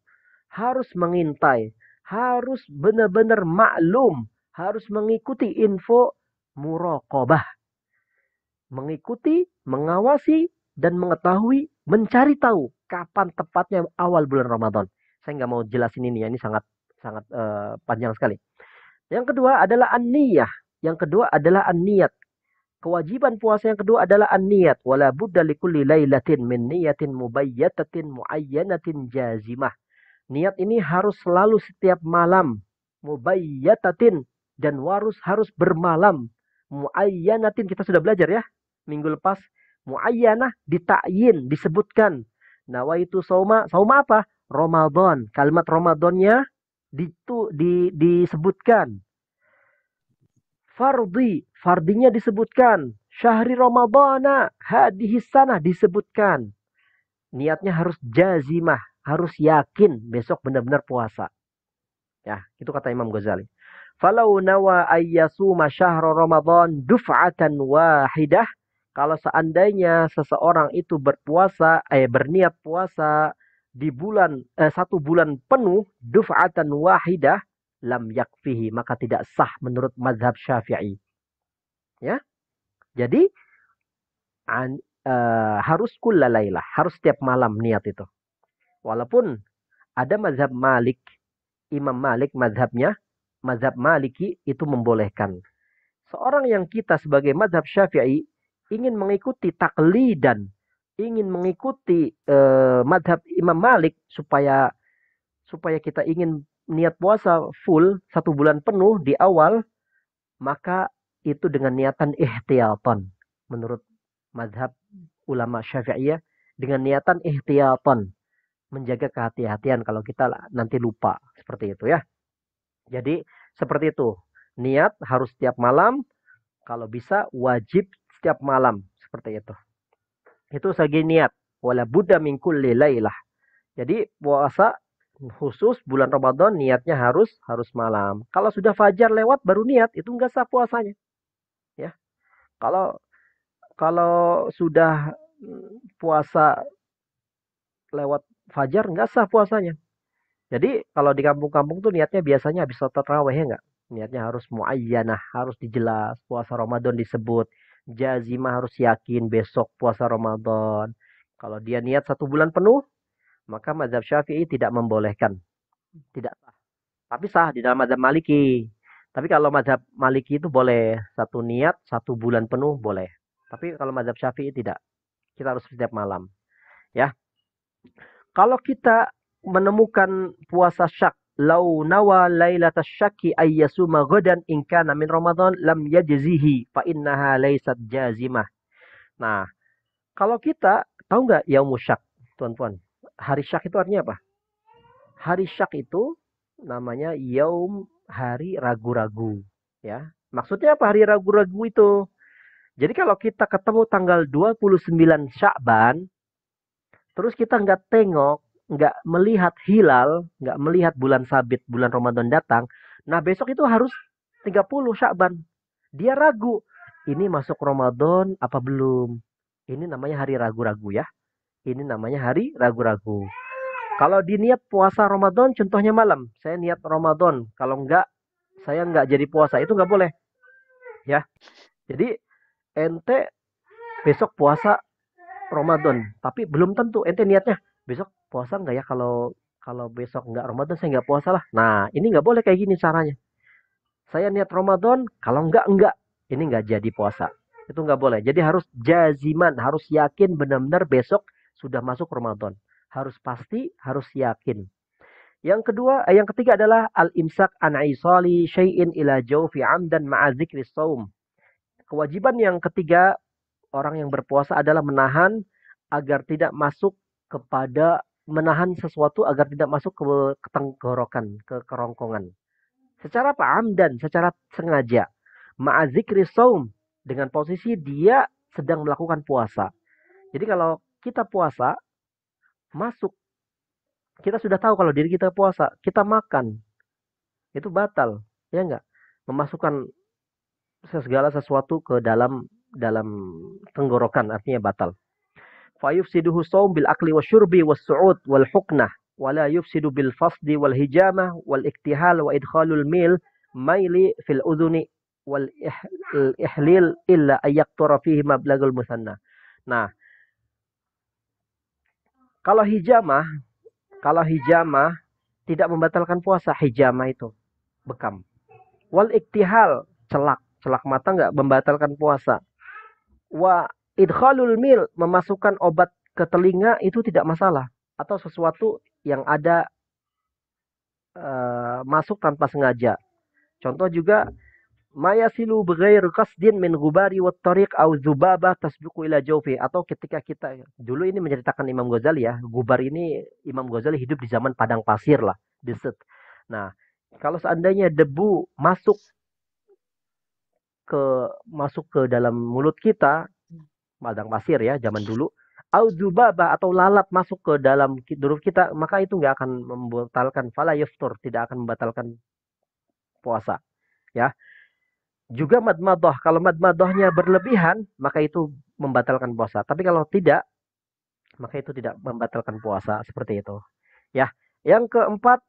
S1: harus mengintai, harus benar-benar maklum, harus mengikuti info muraqabah. Mengikuti, mengawasi, dan mengetahui, mencari tahu kapan tepatnya awal bulan Ramadan. Saya nggak mau jelasin ini ya, ini sangat sangat panjang sekali. Yang kedua adalah an-niyah. Yang kedua adalah an-niyat. Kewajiban puasa yang kedua adalah an-niyat. Wala budda likulli lailatin min niyatin mubayyatatin muayyanatin jazimah. Niat ini harus selalu setiap malam. Mubayyatatin. Dan harus bermalam. Muayyanatin kita sudah belajar ya. Minggu lepas. Muayyanah ditakyin, disebutkan. Nawaitu sauma. Sauma apa? Ramadan. Kalimat Ramadannya disebutkan. Fardinya disebutkan. Syahri Ramadana, hadhihi sanah disebutkan. Niatnya harus jazimah, harus yakin besok benar-benar puasa. Ya, itu kata Imam Ghazali. Falau nawa ayyasuma syahra Ramadan duf'atan wahidah. Kalau seandainya seseorang itu berniat puasa di satu bulan penuh, duf'atan wahidah, lam yakfihi, maka tidak sah menurut mazhab Syafi'i. Ya. Jadi harus kullalailah, harus setiap malam niat itu. Walaupun ada mazhab Malik, Imam Malik mazhab Maliki itu membolehkan. Seorang yang kita sebagai mazhab Syafi'i ingin mengikuti taklidan, ingin mengikuti mazhab Imam Malik supaya kita ingin niat puasa full 1 bulan penuh di awal, maka itu dengan niatan ihtiyatan. Menurut mazhab ulama Syafi'iyah, dengan niatan ihtiyatan. Menjaga kehati-hatian kalau kita nanti lupa. Seperti itu ya. Jadi seperti itu. Niat harus setiap malam. Kalau bisa wajib setiap malam. Seperti itu. Itu segi niat. Wala budda min kulli lailah. Jadi puasa Khusus bulan Ramadan niatnya harus malam. Kalau sudah fajar lewat baru niat, itu nggak sah puasanya. Ya, kalau kalau sudah puasa lewat fajar nggak sah puasanya. Jadi kalau di kampung-kampung tuh niatnya biasanya habis sholat tarawih ya nggak? Niatnya harus muayyanah, harus dijelas. Puasa Ramadan disebut. Jazimah harus yakin besok puasa Ramadan. Kalau dia niat 1 bulan penuh, maka mazhab Syafi'i tidak membolehkan. Tidak sah. Tapi sah di dalam mazhab Maliki. Tapi kalau mazhab Maliki itu boleh. Satu niat, 1 bulan penuh boleh. Tapi kalau mazhab Syafi'i tidak. Kita harus setiap malam. Ya, kalau kita menemukan puasa syak, lau nawa lailatas syaki ayyasuma ghadan in kana min Ramadan lam yajzihi fa innaha laysat jazimah. Nah, kalau kita tahu nggak yaumus syak, tuan-tuan? Hari syak itu artinya apa? Hari syak itu namanya yaum, hari ragu-ragu, ya. Maksudnya apa hari ragu-ragu itu? Jadi kalau kita ketemu tanggal 29 Sya'ban, terus kita nggak tengok, nggak melihat hilal, nggak melihat bulan sabit, bulan Ramadan datang. Nah besok itu harus 30 Sya'ban. Dia ragu, ini masuk Ramadan apa belum? Ini namanya hari ragu-ragu ya. Ini namanya hari ragu-ragu. Kalau diniat puasa Ramadan, contohnya malam. Saya niat Ramadan. Kalau enggak, saya nggak jadi puasa. Itu nggak boleh. Ya. Jadi ente besok puasa Ramadan, tapi belum tentu ente niatnya besok puasa nggak ya, kalau kalau besok nggak Ramadan saya nggak puasa lah. Nah ini nggak boleh kayak gini caranya. Saya niat Ramadan, kalau nggak ini nggak jadi puasa. Itu nggak boleh. Jadi harus jaziman, harus yakin benar-benar besok sudah masuk Ramadan. Harus pasti, harus yakin. Yang ketiga adalah al-imsak an aisali syai'in ila jawfi amdan ma'a dzikri shaum. Kewajiban yang ketiga orang yang berpuasa adalah menahan agar tidak masuk kepada menahan sesuatu agar tidak masuk ke tenggorokan, ke kerongkongan. Secara apa? Amdan, secara sengaja. Ma'azikri saum, dengan posisi dia sedang melakukan puasa. Jadi kalau kita puasa, masuk, kita sudah tahu kalau diri kita puasa, kita makan, itu batal. Ya enggak? Memasukkan segala sesuatu ke dalam dalam tenggorokan artinya batal. Fayufsiduhu saum bil akli wasyurbi was-su'ud wal huknah wala yufsidu bil fasdi wal hijamah wal iktihal wa idkhalul mil maili fil udhuni wal ihlil illa ayyaktura fihi mablagul musanna. Nah, kalau hijamah, kalau hijamah tidak membatalkan puasa, hijamah itu bekam. Wal iktihal, celak mata nggak membatalkan puasa. Wa idkhalul mil, memasukkan obat ke telinga itu tidak masalah, atau sesuatu yang ada masuk tanpa sengaja. Contoh juga mayasilu bighair qasdin min ghubari wat tariq au dzubabah tasbiqu ila jawfi, atau ketika kita dulu ini menceritakan Imam Ghazali ya, gubar ini Imam Ghazali hidup di zaman padang pasir lah, desert. Nah, kalau seandainya debu ke masuk ke dalam mulut kita, padang pasir ya zaman dulu, auzubaba atau lalat masuk ke dalam huruf kita, maka itu nggak akan membatalkan fala yaftur, tidak akan membatalkan puasa ya. Juga madmadah, kalau madmadahnya berlebihan maka itu membatalkan puasa, tapi kalau tidak maka itu tidak membatalkan puasa, seperti itu ya. Yang keempat,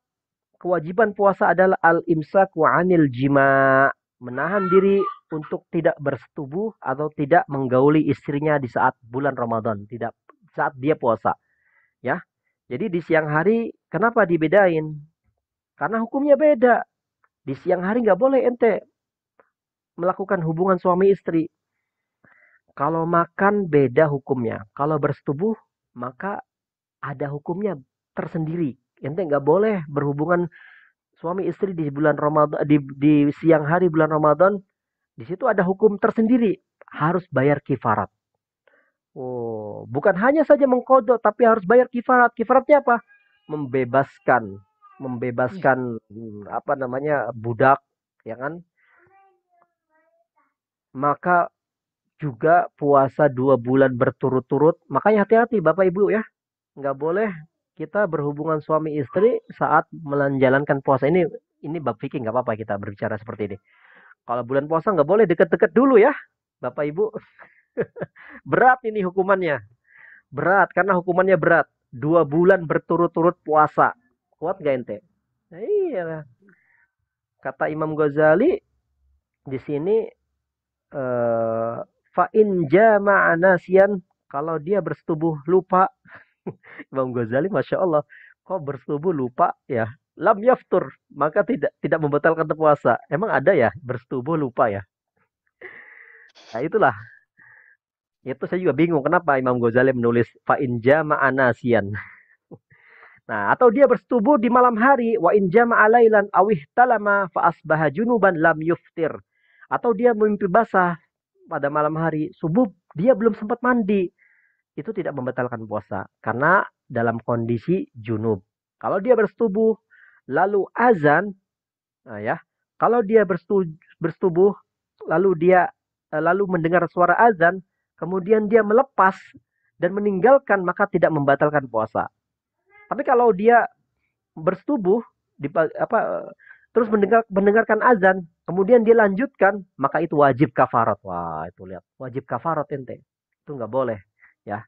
S1: kewajiban puasa adalah al-imsak wa anil jima, menahan diri untuk tidak bersetubuh atau tidak menggauli istrinya di saat bulan Ramadan, tidak saat dia puasa, ya. Jadi di siang hari kenapa dibedain? Karena hukumnya beda. Di siang hari nggak boleh ente melakukan hubungan suami istri. Kalau makan beda hukumnya. Kalau bersetubuh maka ada hukumnya tersendiri. Ente nggak boleh berhubungan suami istri di bulan Ramadan, di siang hari bulan Ramadan. Di situ ada hukum tersendiri, harus bayar kifarat. Oh, bukan hanya saja mengkodok, tapi harus bayar kifarat. Kifaratnya apa? Membebaskan, membebaskan apa namanya, budak, ya kan? Maka juga puasa 2 bulan berturut-turut. Makanya hati-hati Bapak Ibu ya, nggak boleh kita berhubungan suami istri saat menjalankan puasa. Ini bab fikih, nggak apa-apa kita berbicara seperti ini. Kalau bulan puasa nggak boleh deket-deket dulu ya, Bapak Ibu. Berat ini hukumannya. Berat, karena hukumannya berat. 2 bulan berturut-turut puasa. Kuat nggak ente? Nah, iya. Kata Imam Ghazali di sini, fa in jama'a nasiyan, kalau dia bersetubuh lupa. Imam Ghazali Masya Allah, kok bersetubuh lupa ya, lam yaftur, maka tidak tidak membatalkan puasa. Emang ada ya bersetubuh lupa ya? Nah itulah, itu saya juga bingung kenapa Imam Ghazali menulis fa in jama'a nasiyan. Nah, atau dia bersetubuh di malam hari, wa in jama'a lailan aw ihtalama fa asbaha junuban lam yuftir. Atau dia mimpi basah pada malam hari, subuh dia belum sempat mandi. Itu tidak membatalkan puasa karena dalam kondisi junub. Kalau dia bersetubuh lalu azan, nah ya, kalau dia bersetubuh lalu dia lalu mendengar suara azan, kemudian dia melepas dan meninggalkan, maka tidak membatalkan puasa. Tapi kalau dia bersetubuh di apa terus mendengarkan azan, kemudian dia lanjutkan, maka itu wajib kafarat. Wah, itu lihat, wajib kafarat ente. Itu nggak boleh, ya.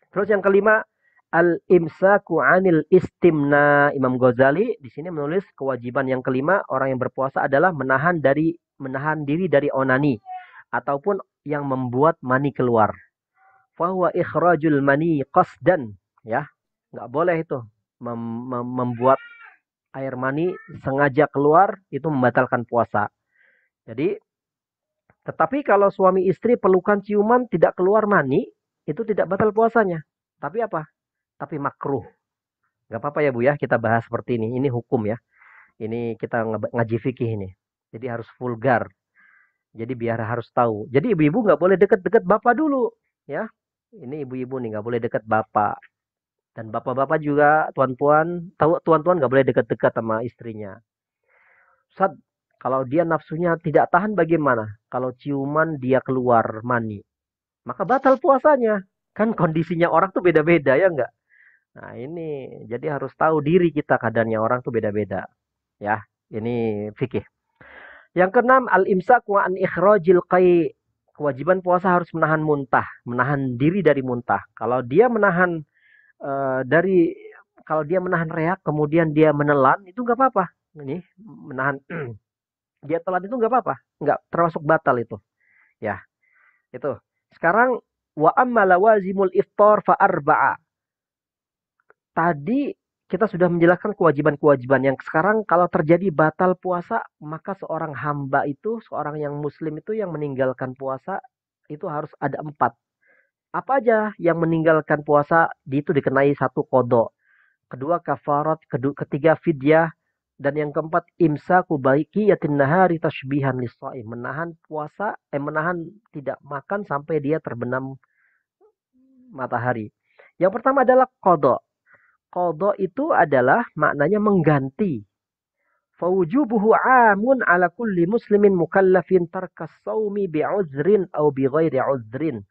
S1: Terus yang kelima, al-imsaku anil istimna. Imam Ghazali di sini menulis kewajiban yang kelima orang yang berpuasa adalah menahan diri dari onani ataupun yang membuat mani keluar. Fahuwa ikhrajul mani qasdan, ya. Nggak boleh itu membuat air mani sengaja keluar, itu membatalkan puasa. Jadi, tetapi kalau suami istri pelukan ciuman tidak keluar mani, itu tidak batal puasanya. Tapi apa? Tapi makruh. Nggak apa-apa ya Bu ya, kita bahas seperti ini. Ini hukum ya. Ini kita ngaji fikih ini. Jadi harus vulgar. Jadi biar harus tahu. Jadi ibu-ibu nggak boleh deket-deket bapak dulu. Ya. Ini ibu-ibu nih nggak boleh deket bapak. Dan bapak-bapak juga, tuan-tuan, tahu tuan-tuan nggak boleh deket-deket sama istrinya. Ustaz, kalau dia nafsunya tidak tahan bagaimana? Kalau ciuman dia keluar mani, maka batal puasanya. Kan kondisinya orang tuh beda-beda ya enggak? Nah ini, jadi harus tahu diri kita, kadarnya orang tuh beda-beda. Ya, ini fikih. Yang keenam, al-imsak wa an ikhrajil qai. Kewajiban puasa harus menahan muntah, menahan diri dari muntah. Kalau dia menahan dari kalau dia menahan reak kemudian dia menelan, itu nggak apa-apa. Ini menahan dia telan itu nggak apa-apa, nggak termasuk batal itu. Ya, itu. Sekarang wa amma lawazimul iftar fa arba'a. Tadi kita sudah menjelaskan kewajiban-kewajiban yang sekarang kalau terjadi batal puasa, maka seorang hamba itu, seorang yang muslim itu yang meninggalkan puasa itu harus ada 4. Apa aja yang meninggalkan puasa itu dikenai 1 qada, kedua kafarat, ketiga fidyah, dan yang keempat imsaku baqiyatin nahari tashbihan lis-shaim, menahan puasa, menahan tidak makan sampai dia terbenam matahari. Yang pertama adalah qada. Qada itu adalah maknanya mengganti. Fawujubuhu amun ala kulli muslimin mukallafin tarkas saumi bi'uzrin au bighairi uzrin.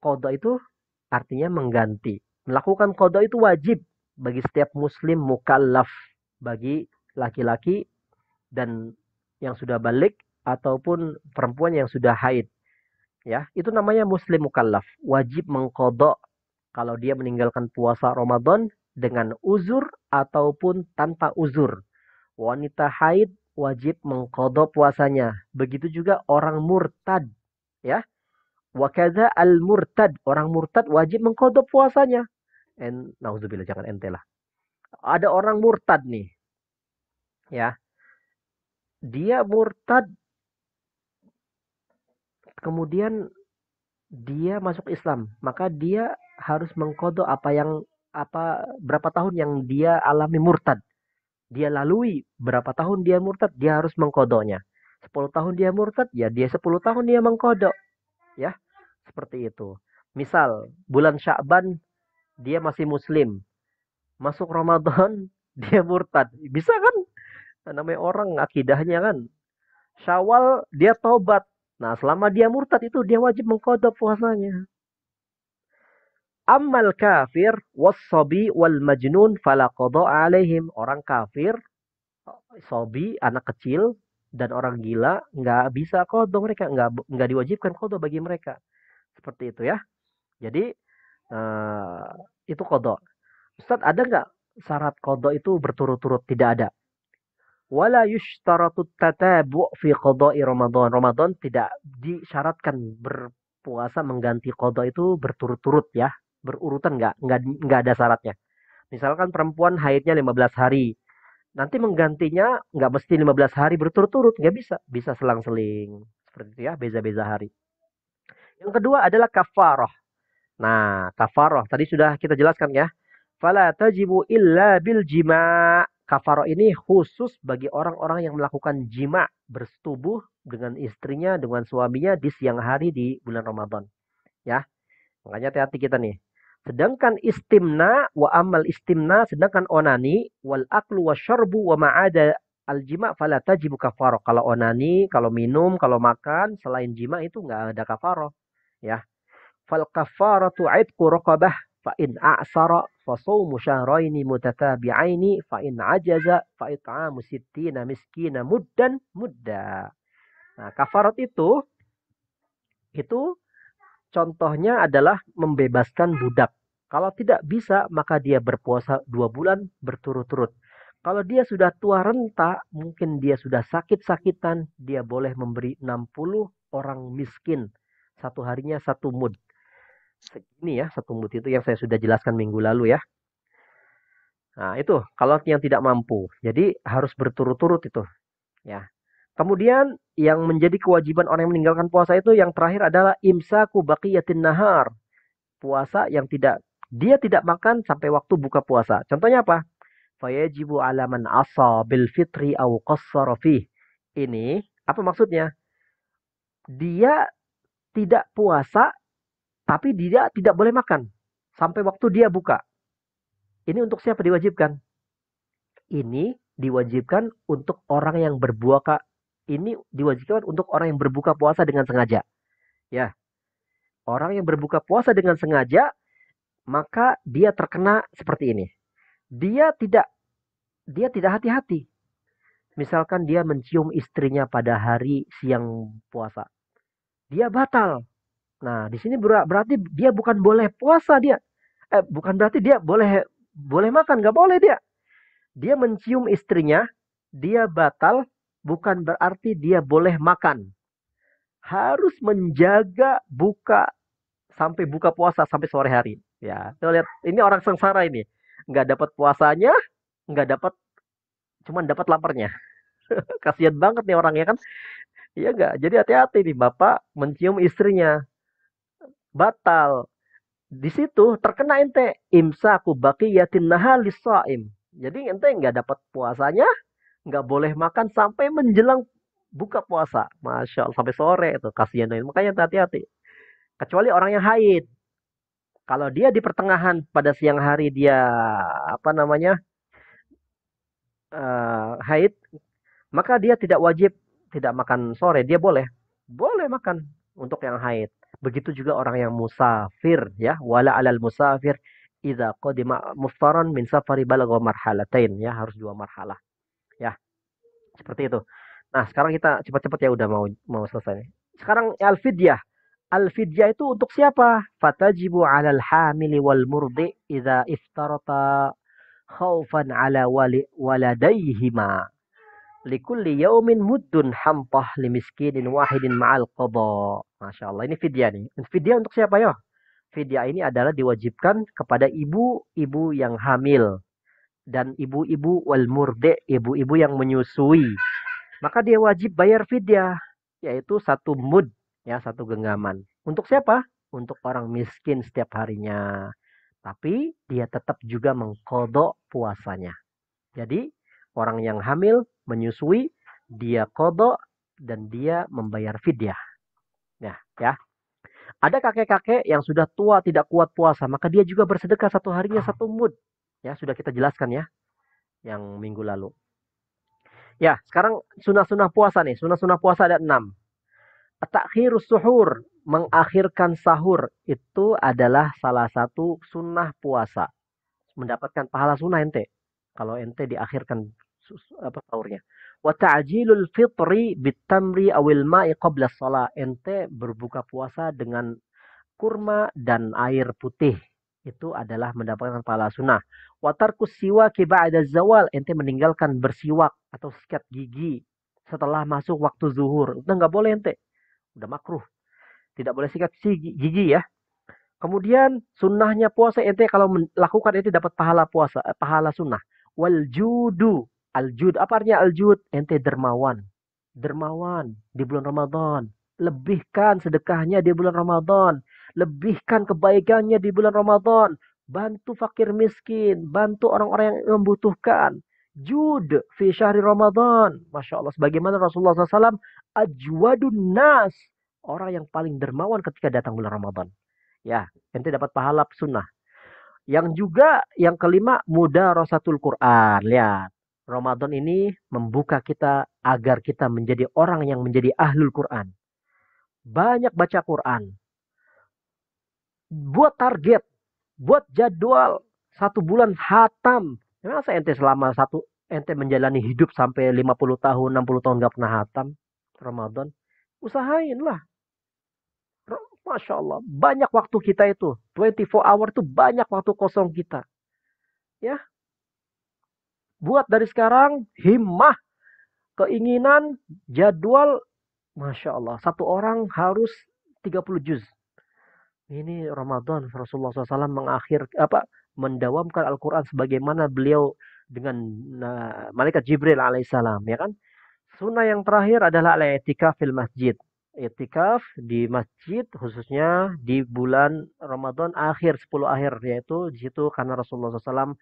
S1: Qada itu artinya mengganti. Melakukan qada itu wajib bagi setiap muslim mukallaf, bagi laki-laki dan yang sudah balik ataupun perempuan yang sudah haid. Ya, itu namanya muslim mukallaf, wajib mengqada kalau dia meninggalkan puasa Ramadan dengan uzur ataupun tanpa uzur. Wanita haid wajib mengqada puasanya. Begitu juga orang murtad, ya. Wa kadza al murtad, orang murtad wajib mengqada puasanya. Nauzubillah, jangan ente lah. Ada orang murtad nih, ya. Dia murtad kemudian dia masuk Islam, maka dia harus mengqada berapa tahun yang dia alami murtad. Dia lalui berapa tahun dia murtad, dia harus mengqadanya. 10 tahun dia murtad, ya dia 10 tahun dia mengqada, ya. Seperti itu. Misal bulan Sya'ban dia masih muslim, masuk Ramadan dia murtad. Bisa kan? Namanya orang akidahnya kan. Syawal dia tobat. Nah, selama dia murtad itu dia wajib mengqada puasanya. Ammal kafir was-sabi wal majnun fala qada alaihim. Orang kafir, sobi, anak kecil, dan orang gila nggak bisa qada mereka, nggak diwajibkan qada bagi mereka. Seperti itu ya. Jadi eh, itu qada. Ustaz, ada nggak syarat qada itu berturut-turut? Tidak ada. Wala yushtaratu tatabu' fi qada'i Ramadan. Ramadan tidak disyaratkan berpuasa mengganti qada itu berturut-turut ya. Berurutan nggak ada syaratnya. Misalkan perempuan haidnya 15 hari. Nanti menggantinya nggak mesti 15 hari berturut-turut. Nggak bisa. Bisa selang-seling. Seperti itu ya. Beza-beza hari. Yang kedua adalah kafarah. Nah, kafarah. Tadi sudah kita jelaskan ya. Fala tajibu illa bil jima'. Kafarah ini khusus bagi orang-orang yang melakukan jima, bersetubuh dengan istrinya, dengan suaminya di siang hari di bulan Ramadan. Ya, makanya hati-hati kita nih. Sedangkan istimna wa amal istimna, sedangkan onani wal aklu wa syarbu wa ma'ada al jima fala tajibu kafarah. Kalau onani, kalau minum, kalau makan selain jima itu nggak ada kafarah. Ya, fal kafaratu aitqu raqabah fa in a'sara fa shaumu syahraini mutatabi'aini fa in ajaza fa it'amu sittina miskina muddan mudda. Nah, kafarat itu contohnya adalah membebaskan budak. Kalau tidak bisa, maka dia berpuasa 2 bulan berturut-turut. Kalau dia sudah tua renta, mungkin dia sudah sakit-sakitan, dia boleh memberi 60 orang miskin. Satu harinya 1 mud. Segini ya, 1 mud itu yang saya sudah jelaskan minggu lalu ya. Nah, itu kalau yang tidak mampu. Jadi harus berturut-turut itu. Ya. Kemudian yang menjadi kewajiban orang yang meninggalkan puasa itu yang terakhir adalah imsaku baqiyatin nahar. Puasa yang dia tidak makan sampai waktu buka puasa. Contohnya apa? Fayajibu ala man asa bil fitri au qassara fih. Ini apa maksudnya? Dia tidak puasa tapi dia tidak boleh makan sampai waktu dia buka. Ini untuk siapa diwajibkan? Ini diwajibkan untuk orang yang berbuka. Ini diwajibkan untuk orang yang berbuka puasa dengan sengaja. Ya, orang yang berbuka puasa dengan sengaja, maka dia terkena seperti ini. Dia tidak hati-hati. Misalkan dia mencium istrinya pada hari siang puasa. Dia batal. Nah, di sini berarti dia bukan boleh puasa dia. Bukan berarti dia boleh makan, nggak boleh dia. Dia mencium istrinya, dia batal, bukan berarti dia boleh makan. Harus menjaga sampai buka puasa sampai sore hari. Ya, lihat ini orang sengsara ini, nggak dapat puasanya, nggak dapat, cuman dapat laparnya. Kasihan banget nih orangnya kan. Iya nggak? Jadi hati-hati nih bapak mencium istrinya, batal. Di situ terkena ente imsaku baqiyatin nahar lis-shaim. Jadi ente nggak dapat puasanya, nggak boleh makan sampai menjelang buka puasa. Masya Allah, sampai sore itu kasihan. Makanya hati-hati. Kecuali orang yang haid. Kalau dia di pertengahan pada siang hari dia apa namanya haid, maka dia tidak wajib tidak makan sore. Dia boleh makan untuk yang haid. Begitu juga orang yang musafir ya, wala alal musafir idza qadima muftaran min safari balagha marhalatain ya, harus 2 marhalah. Ya, seperti itu. Nah, sekarang kita cepat-cepat ya udah mau selesai. Sekarang al-fidyah. Al-fidyah itu untuk siapa? Fatajibu 'alal hamili wal murdi idza iftarata khaufan 'ala waladayhima. Likulli yaumin muddun hampah limiskinin wahidin ma'al qadha. Masya Allah, ini fidyah nih. Fidyah untuk siapa ya? Fidyah ini adalah diwajibkan kepada ibu-ibu yang hamil dan ibu-ibu wal murdi, ibu-ibu yang menyusui. Maka dia wajib bayar fidyah, yaitu 1 mud, ya 1 genggaman. Untuk siapa? Untuk orang miskin setiap harinya. Tapi dia tetap juga mengkodok puasanya. Jadi orang yang hamil, menyusui, dia kodok dan dia membayar fidyah. Ya. Ada kakek-kakek yang sudah tua tidak kuat puasa, maka dia juga bersedekah 1 harinya 1 mud. Ya, sudah kita jelaskan ya, yang minggu lalu. Ya, sekarang sunah-sunah puasa nih. Sunah-sunah puasa ada 6. Takhirus suhur. mengakhirkan sahur itu adalah salah satu sunnah puasa. Mendapatkan pahala sunnah ente. Kalau ente diakhirkan sahurnya. Wa ta'jilul fitri bitamri awil ma'i qabla shalah. Ente berbuka puasa dengan kurma dan air putih. Itu adalah mendapatkan pahala sunnah. Wa tarkus siwaki ba'da zawal. Ente meninggalkan bersiwak atau sikat gigi setelah masuk waktu zuhur. Udah nggak boleh ente. Udah makruh. Tidak boleh sikat gigi ya. Kemudian sunnahnya puasa ente kalau melakukan ente dapat pahala puasa, pahala sunnah. Wal judu, al jud apa artinya al jud? Ente dermawan, dermawan di bulan Ramadan. Lebihkan sedekahnya di bulan Ramadan, lebihkan kebaikannya di bulan Ramadan. Bantu fakir miskin, bantu orang-orang yang membutuhkan. Jud fi syahri Ramadan. Masya Allah. Sebagaimana Rasulullah SAW, ajwadun nas. Orang yang paling dermawan ketika datang bulan Ramadan. Ya, ente dapat pahala sunnah. Yang juga yang kelima mudarasatul Quran. Lihat, Ramadan ini membuka kita agar kita menjadi orang yang menjadi ahlul Quran. Banyak baca Quran. Buat target, buat jadwal 1 bulan hatam. Masa ente selama ente menjalani hidup sampai 50 tahun, 60 tahun gak pernah hatam Ramadan? Usahainlah. Masya Allah. Banyak waktu kita itu. 24 hour itu banyak waktu kosong kita. Ya. Buat dari sekarang. Himmah. Keinginan. Jadwal. Masya Allah. Satu orang harus 30 juz. Ini Ramadan. Rasulullah SAW mendawamkan Al-Quran sebagaimana beliau dengan malaikat Jibril alaihissalam. Ya kan? Sunnah yang terakhir adalah al-i'tikaf fil masjid. I'tikaf di masjid khususnya di bulan Ramadan akhir 10 akhir, yaitu di situ karena Rasulullah SAW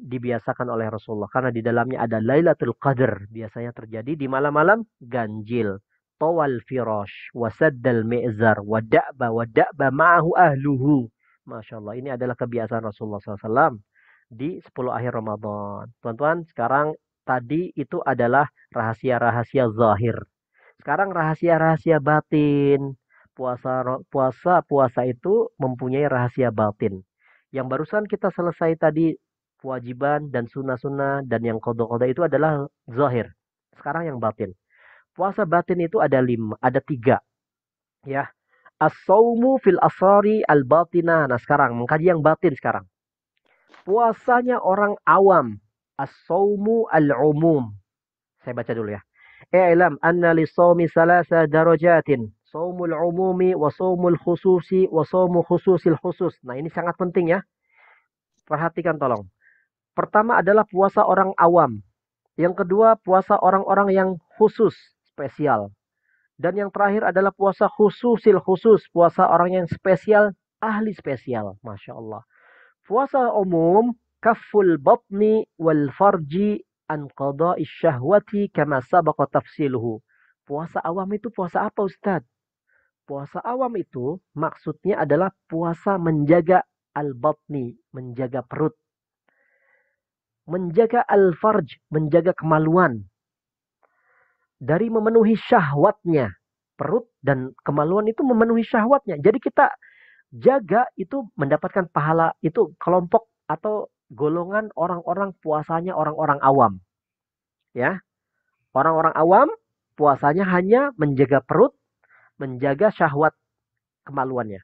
S1: dibiasakan oleh Rasulullah karena di dalamnya ada Lailatul Qadar, biasanya terjadi di malam-malam ganjil. Tawal firash wasaddal mi'zar wada'ba ma'ahu ahluhu. Masya Allah, ini adalah kebiasaan Rasulullah SAW di 10 akhir Ramadan. Tuan-tuan, sekarang tadi itu adalah rahasia-rahasia zahir. Sekarang rahasia-rahasia batin. Puasa itu mempunyai rahasia batin. Yang barusan kita selesai tadi kewajiban dan sunnah-sunnah dan yang qada-qada itu adalah zahir. Sekarang yang batin. Puasa batin itu ada 3. Ya. As-sawmu fil asrari al-batinah. Nah, sekarang mengkaji yang batin sekarang. Puasanya orang awam. As-sawmu al-umum. Saya baca dulu ya. I'lam anna lis-sawmi 3 darajatin. Shaumul umumi wa shaumul khususi wa shaumu khususil khusus. Nah, ini sangat penting ya. Perhatikan tolong. Pertama adalah puasa orang awam. Yang kedua puasa orang-orang yang khusus, spesial. Dan yang terakhir adalah puasa khususil khusus, puasa orang yang spesial, ahli spesial. Masya Allah. Puasa umum, kaful batni wal farji an qada'i syahwati kama sabaqa tafsiluhu. Puasa awam itu puasa apa Ustaz? Puasa awam itu maksudnya adalah puasa menjaga al-batni, menjaga perut. Menjaga al-farj, menjaga kemaluan. Dari memenuhi syahwatnya. Perut dan kemaluan itu memenuhi syahwatnya. Jadi kita jaga itu mendapatkan pahala. Itu kelompok atau golongan orang-orang puasanya orang-orang awam. Ya. Orang-orang awam puasanya hanya menjaga perut, menjaga syahwat kemaluannya.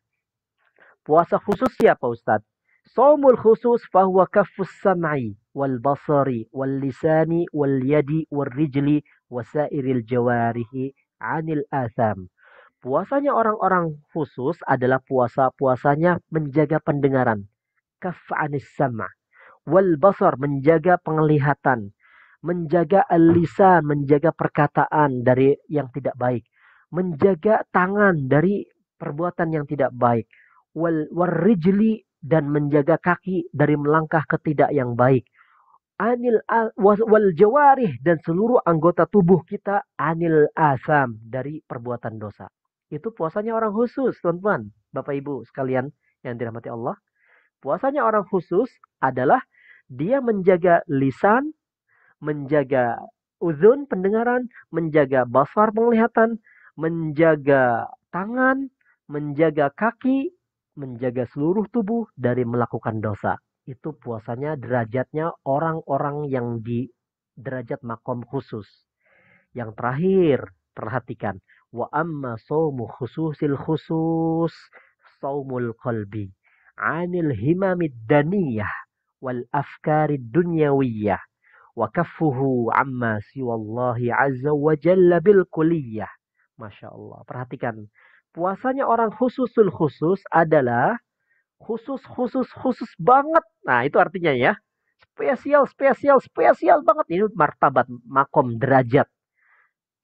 S1: Puasa khusus siapa Ustaz? Shaumul khusus fahuwa kaffus sam'i wal basari wal lisani wal yadi wal rijli wasairil jawarihi 'anil atham. Puasanya orang-orang khusus adalah puasanya menjaga pendengaran, kaf'anis sam' wal basar, menjaga penglihatan, menjaga al-lisan, menjaga perkataan dari yang tidak baik, menjaga tangan dari perbuatan yang tidak baik, warrijli, dan menjaga kaki dari melangkah ke tidak yang baik, wal jawarih, dan seluruh anggota tubuh kita anil asam, dari perbuatan dosa. Itu puasanya orang khusus, teman-teman, Bapak Ibu sekalian yang dirahmati Allah. Puasanya orang khusus adalah dia menjaga lisan, menjaga uzun pendengaran, menjaga basar penglihatan, menjaga tangan, menjaga kaki, menjaga seluruh tubuh dari melakukan dosa. Itu puasanya derajatnya orang-orang yang di derajat makom khusus. Yang terakhir, perhatikan. Wa amma saumu khususil khusus, saumul qalbi. Anil himamid daniyah wal afkarid dunyawiyah. Wa kaffuhu amma siwallahi azza wa jalla bil kuliyah. Masya Allah. Perhatikan. Puasanya orang khususul khusus adalah khusus banget. Nah, itu artinya ya. Spesial banget. Ini martabat, makom, derajat.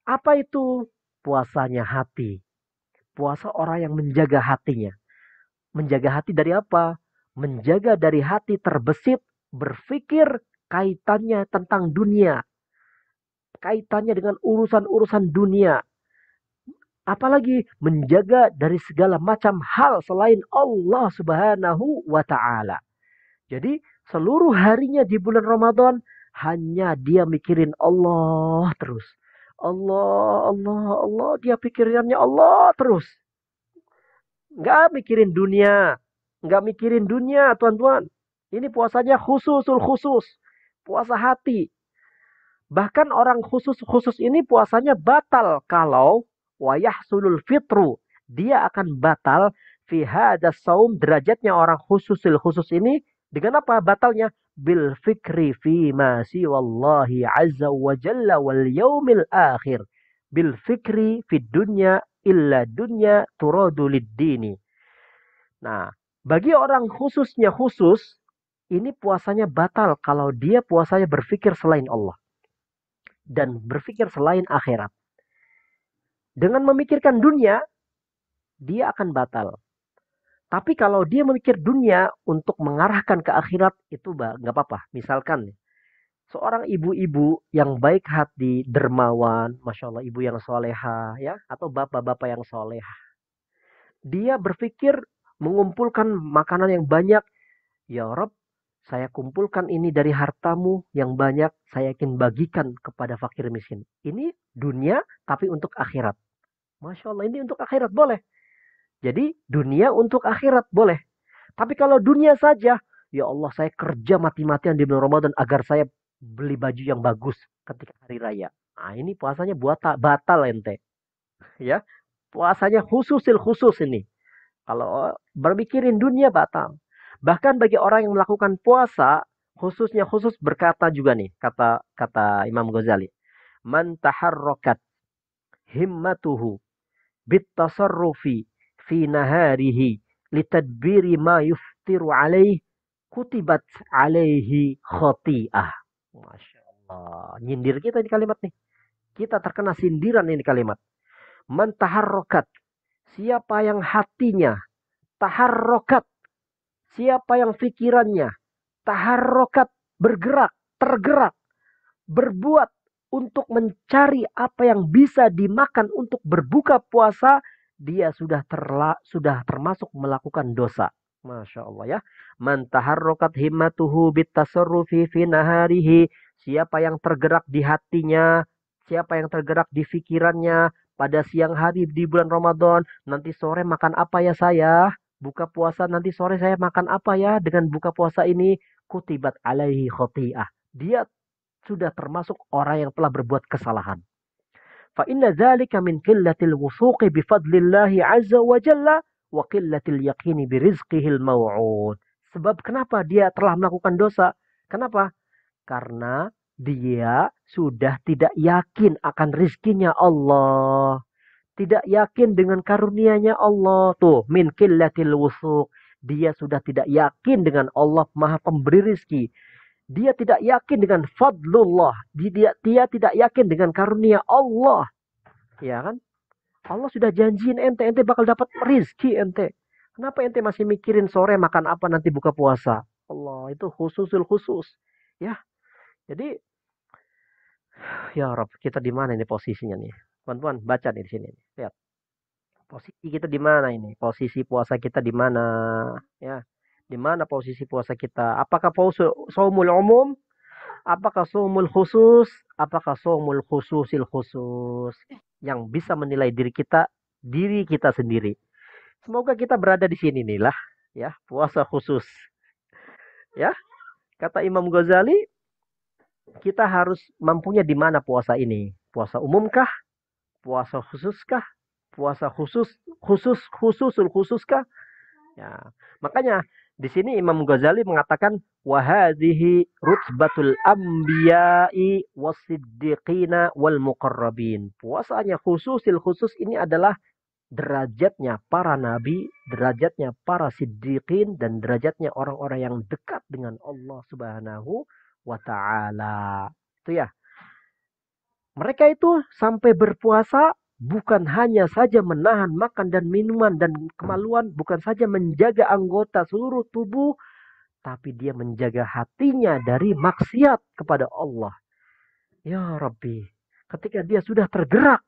S1: Apa itu? Puasanya hati. Puasa orang yang menjaga hatinya. Menjaga hati dari apa? Menjaga dari hati terbesit, berpikir kaitannya tentang dunia. Kaitannya dengan urusan-urusan dunia. Apalagi menjaga dari segala macam hal selain Allah Subhanahu wa Ta'ala. Jadi seluruh harinya di bulan Ramadan hanya dia mikirin Allah terus. Allah. Dia pikirannya Allah terus. Nggak mikirin dunia. Nggak mikirin dunia, tuan-tuan. Ini puasanya khususul khusus. Puasa hati. Bahkan orang khusus ini puasanya batal kalau wayahsulul fitru. Dia akan batal fi hadas saum, derajatnya orang khususul khusus ini dengan apa batalnya? Bil fikri fi ma siwallahi azza wa jalla wal yaumil akhir. Bil fikri fi dunya illa dunya turadu lid dini. Nah, bagi orang khususnya khusus, ini puasanya batal kalau dia puasanya berpikir selain Allah dan berpikir selain akhirat. Dengan memikirkan dunia, dia akan batal. Tapi kalau dia memikir dunia untuk mengarahkan ke akhirat, itu nggak apa-apa. Misalkan, seorang ibu-ibu yang baik hati, dermawan, Masya Allah, ibu yang soleha, ya, atau bapak-bapak yang soleha. Dia berpikir mengumpulkan makanan yang banyak. Ya Rob, saya kumpulkan ini dari hartamu yang banyak, saya akan bagikan kepada fakir miskin. Ini dunia, tapi untuk akhirat. Masya Allah, ini untuk akhirat boleh. Jadi dunia untuk akhirat boleh. Tapi kalau dunia saja, ya Allah saya kerja mati-matian di bulan Ramadan agar saya beli baju yang bagus ketika hari raya. Nah ini puasanya batal ente. Ya, puasanya khusus ini. Kalau berpikirin dunia batal. Bahkan bagi orang yang melakukan puasa, khusus berkata juga nih, kata kata Imam Ghazali. Man taharrokat himmatuhu bitasarrufi fi naharihi litadbiri ma yuftiru alaih kutibat alaihi khoti'ah. Masya Allah. Nyindir kita di kalimat nih. Kita terkena sindiran ini kalimat. Man taharrokat. Siapa yang hatinya taharrokat. Siapa yang pikirannya taharrokat. Bergerak. Tergerak. Berbuat untuk mencari apa yang bisa dimakan untuk berbuka puasa, dia sudah termasuk melakukan dosa. Masya Allah ya. Man taharrokat himmatuhu bitasarrufi fi naharihi. Siapa yang tergerak di hatinya, siapa yang tergerak di pikirannya pada siang hari di bulan Ramadan, nanti sore makan apa ya saya? Buka puasa nanti sore saya makan apa ya dengan buka puasa ini? Kutibat alaihi khoti'ah. Dia sudah termasuk orang yang telah berbuat kesalahan. Fa inna dzalika min qillatil wusuqi bi fadlillahi azza wa jalla wa qillatil yaqini bi rizqihil maw'ud. Sebab kenapa dia telah melakukan dosa? Kenapa? Karena dia sudah tidak yakin akan rizkinya Allah. Tidak yakin dengan karunia-Nya Allah. Tuh, min qillatil wusuq. Dia sudah tidak yakin dengan Allah Maha Pemberi rizki. Dia tidak yakin dengan fadlullah. Dia tidak yakin dengan karunia Allah. Ya kan? Allah sudah janjiin ente bakal dapat rizki ente. Kenapa ente masih mikirin sore makan apa nanti buka puasa? Allah, itu khususul khusus. Ya, jadi ya Rob, kita di mana ini posisinya nih? Teman-teman, baca nih di sini. Lihat. Posisi kita di mana ini? Posisi puasa kita di mana? Ya. Di mana posisi puasa kita? Apakah saumul umum? Apakah saumul khusus? Apakah saumul khususil khusus? Yang bisa menilai diri kita sendiri. Semoga kita berada di sini nih lah, ya, puasa khusus. Ya, kata Imam Ghazali, kita harus mampunya di mana puasa ini? Puasa umumkah? Puasa khususkah? Puasa khususul khususkah? Ya, makanya di sini Imam Ghazali mengatakan wahadhihi rutbatul anbiya'i wasiddiqina wal muqarrabin. Puasanya khususil khusus ini adalah derajatnya para nabi, derajatnya para siddiqin, dan derajatnya orang-orang yang dekat dengan Allah Subhanahu wa taala. Itu ya. Mereka itu sampai berpuasa bukan hanya saja menahan makan dan minuman dan kemaluan, bukan saja menjaga anggota seluruh tubuh, tapi dia menjaga hatinya dari maksiat kepada Allah. Ya Rabbi, ketika dia sudah tergerak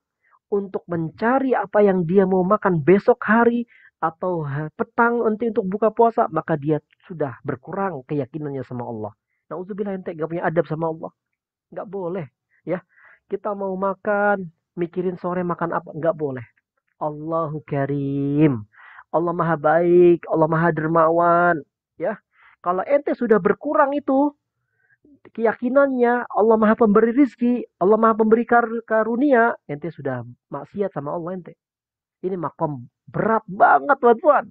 S1: untuk mencari apa yang dia mau makan besok hari atau petang nanti untuk buka puasa, maka dia sudah berkurang keyakinannya sama Allah. Nauzubillah, ente gak punya adab sama Allah. Nggak boleh. Ya, kita mau makan, mikirin sore makan apa. Nggak boleh. Allahu Karim. Allah Maha Baik. Allah Maha Dermawan. Ya, kalau ente sudah berkurang itu, keyakinannya Allah Maha Pemberi rizki, Allah Maha Pemberi karunia, ente sudah maksiat sama Allah ente. Ini makom berat banget tuan-tuan.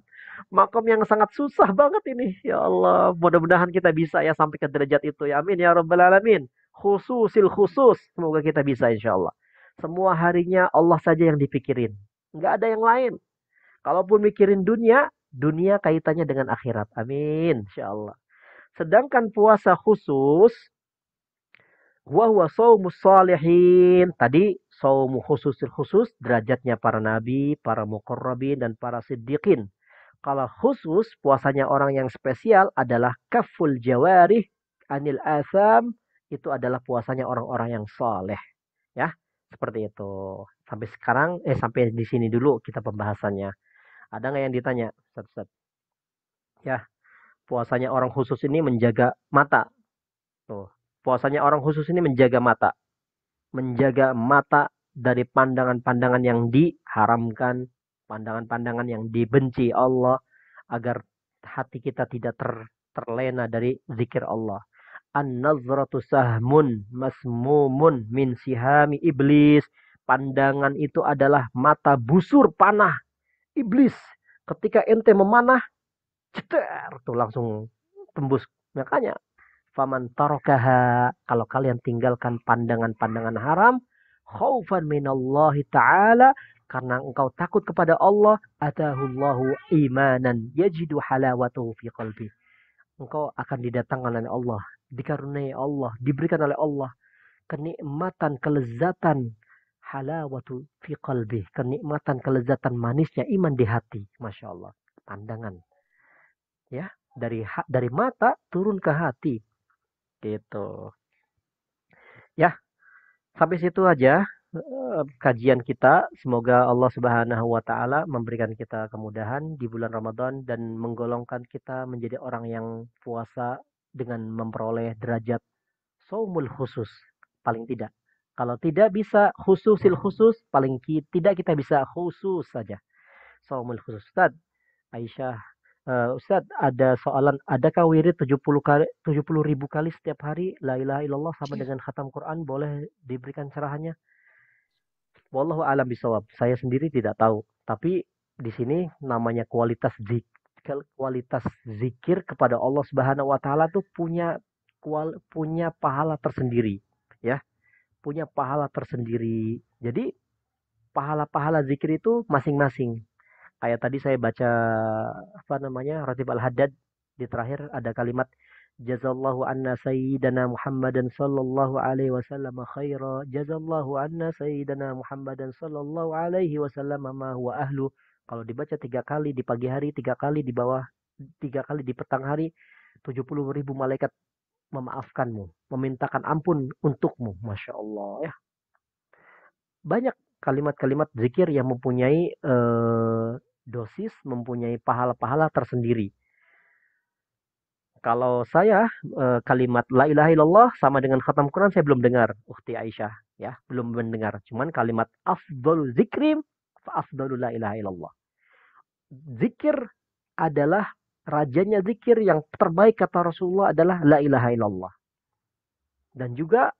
S1: Makom yang sangat susah banget ini. Ya Allah, mudah-mudahan kita bisa ya sampai ke derajat itu ya. Amin ya rabbal alamin. Khususil khusus. Semoga kita bisa insya Allah. Semua harinya Allah saja yang dipikirin. Nggak ada yang lain. Kalaupun mikirin dunia, dunia kaitannya dengan akhirat. Amin. Insya Allah. Sedangkan puasa khusus, huwa saumus salihin. Tadi saumu khususil khusus, derajatnya para nabi, para muqarrabin, dan para siddiqin. Kalau khusus, puasanya orang yang spesial adalah kaful jawarih anil asam. Itu adalah puasanya orang-orang yang soleh. Ya, seperti itu. Sampai sekarang, sampai di sini dulu kita pembahasannya. Ada nggak yang ditanya? Ustaz? Ya, puasanya orang khusus ini menjaga mata. Tuh, puasanya orang khusus ini menjaga mata. Menjaga mata dari pandangan-pandangan yang diharamkan, pandangan-pandangan yang dibenci Allah, agar hati kita tidak terlena dari zikir Allah. An-nazratu sahmun masmumun min sihami iblis. Pandangan itu adalah mata busur panah iblis. Ketika ente memanah, ceter, tuh langsung tembus. Makanya faman tarakaha, kalau kalian tinggalkan pandangan-pandangan haram, khaufan minallahi ta'ala, karena engkau takut kepada Allah, atahullahu imanan yajidu halawatuhu fi qalbi. Engkau akan didatangkan oleh Allah, dikaruniai Allah, diberikan oleh Allah kenikmatan, kelezatan, halawatu fi qalbi, kenikmatan, kelezatan manisnya iman di hati. Masya Allah. Pandangan. Ya, dari mata turun ke hati. Gitu. Ya, sampai situ aja kajian kita. Semoga Allah Subhanahu wa taala memberikan kita kemudahan di bulan Ramadan dan menggolongkan kita menjadi orang yang puasa dengan memperoleh derajat saumul khusus paling tidak. Kalau tidak bisa khususil khusus, paling tidak kita bisa khusus saja. Saumul khusus. Ustaz, Aisyah, Ustaz, ada soalan, adakah wirid 70.000 kali setiap hari la ilaha illallah sama dengan khatam Quran? Boleh diberikan cerahannya? Wallahu alam bisawab. Saya sendiri tidak tahu. Tapi di sini namanya kualitas zikir kepada Allah Subhanahu wa taala tuh punya pahala tersendiri, ya. Punya pahala tersendiri. Jadi pahala-pahala zikir itu masing-masing. Kayak tadi saya baca apa namanya Ratib Al-Haddad, di terakhir ada kalimat jazallahu anna sayyidana Muhammadan sallallahu alaihi wasallam khaira, jazallahu anna sayyidana Muhammadan sallallahu alaihi wasallam ma huwa ahlu. Kalau dibaca 3 kali di pagi hari, 3 kali di bawah, 3 kali di petang hari, 70.000 malaikat memaafkanmu, memintakan ampun untukmu. Masya Allah ya. Banyak kalimat-kalimat zikir yang mempunyai dosis, mempunyai pahala-pahala tersendiri. Kalau saya kalimat la ilaha illallah sama dengan khatam Quran saya belum dengar, Ukhti Aisyah, ya, belum mendengar. Cuman kalimat afdhalu zikrim fa afdhalu la ilaha illallah. Zikir adalah rajanya zikir, yang terbaik kata Rasulullah adalah la ilaha illallah. Dan juga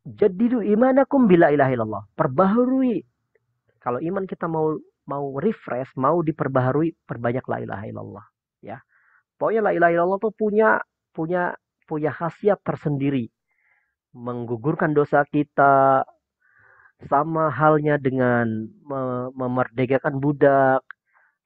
S1: jadidu imanakum bila ilaha illallah. Perbaharui. Kalau iman kita mau mau refresh, mau diperbaharui, perbanyak la ilaha illallah. Ya. Pokoknya la ilaha illallah tuh punya punya khasiat tersendiri, menggugurkan dosa kita, sama halnya dengan memerdekakan budak,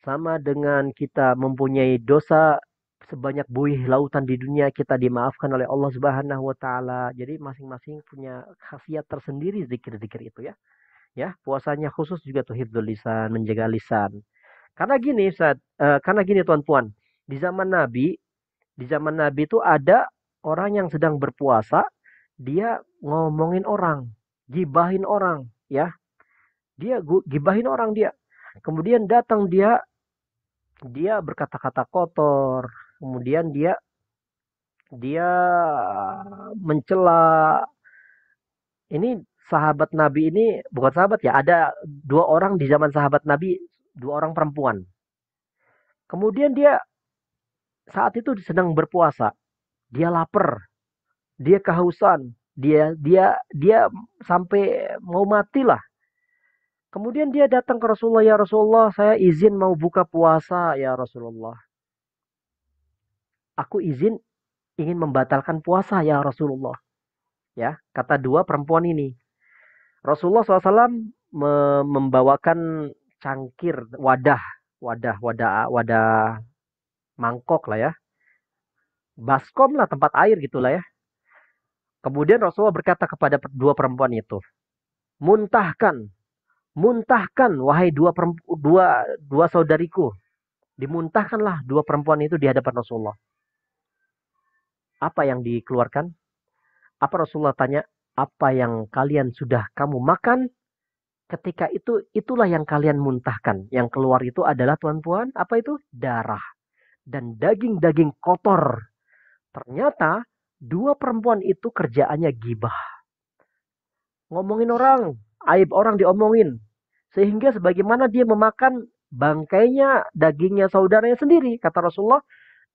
S1: sama dengan kita mempunyai dosa sebanyak buih lautan di dunia, kita dimaafkan oleh Allah Subhanahu wa taala. Jadi masing-masing punya khasiat tersendiri zikir-zikir itu ya. Ya, puasanya khusus juga tuh hifdzul lisan, menjaga lisan. Karena gini, karena gini tuan puan, di zaman Nabi, di zaman Nabi itu ada orang yang sedang berpuasa, dia ngomongin orang, gibahin orang, ya. Dia gibahin orang dia. Kemudian datang dia, dia berkata-kata kotor, kemudian dia dia mencela. Ini sahabat Nabi ini bukan sahabat ya, ada dua orang di zaman sahabat Nabi, dua orang perempuan. Kemudian dia saat itu sedang berpuasa, dia lapar, dia kehausan, dia sampai mau mati lah. Kemudian dia datang ke Rasulullah, ya Rasulullah, saya izin mau buka puasa ya Rasulullah. Aku izin ingin membatalkan puasa ya Rasulullah. Ya, kata dua perempuan ini. Rasulullah SAW membawakan cangkir, wadah mangkok lah ya, baskom lah, tempat air gitulah ya. Kemudian Rasulullah berkata kepada dua perempuan itu, muntahkan, muntahkan wahai dua saudariku, dimuntahkanlah dua perempuan itu di hadapan Rasulullah. Apa yang dikeluarkan? Apa Rasulullah tanya? Apa yang kalian sudah kamu makan? Ketika itu, itulah yang kalian muntahkan. Yang keluar itu adalah tuan-tuan, apa itu? Darah dan daging-daging kotor. Ternyata dua perempuan itu kerjaannya gibah. Ngomongin orang, aib orang diomongin. Sehingga sebagaimana dia memakan bangkainya, dagingnya saudaranya sendiri. Kata Rasulullah,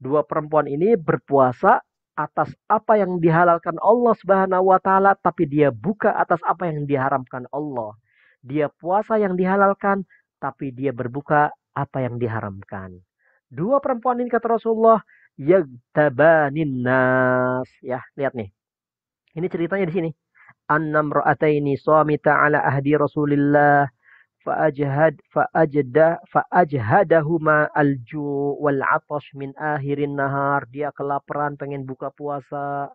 S1: dua perempuan ini berpuasa atas apa yang dihalalkan Allah Subhanahu wa taala, tapi dia buka atas apa yang diharamkan Allah. Dia puasa yang dihalalkan, tapi dia berbuka apa yang diharamkan. Dua perempuan ini kata Rasulullah, yagtabanin nas. Ya, lihat nih. Ini ceritanya di sini. Annam ra'ataini samita ala ahdi Rasulillah fa'ajhadahuma alju wal atash min akhirin nahar. Dia kelaparan pengen buka puasa.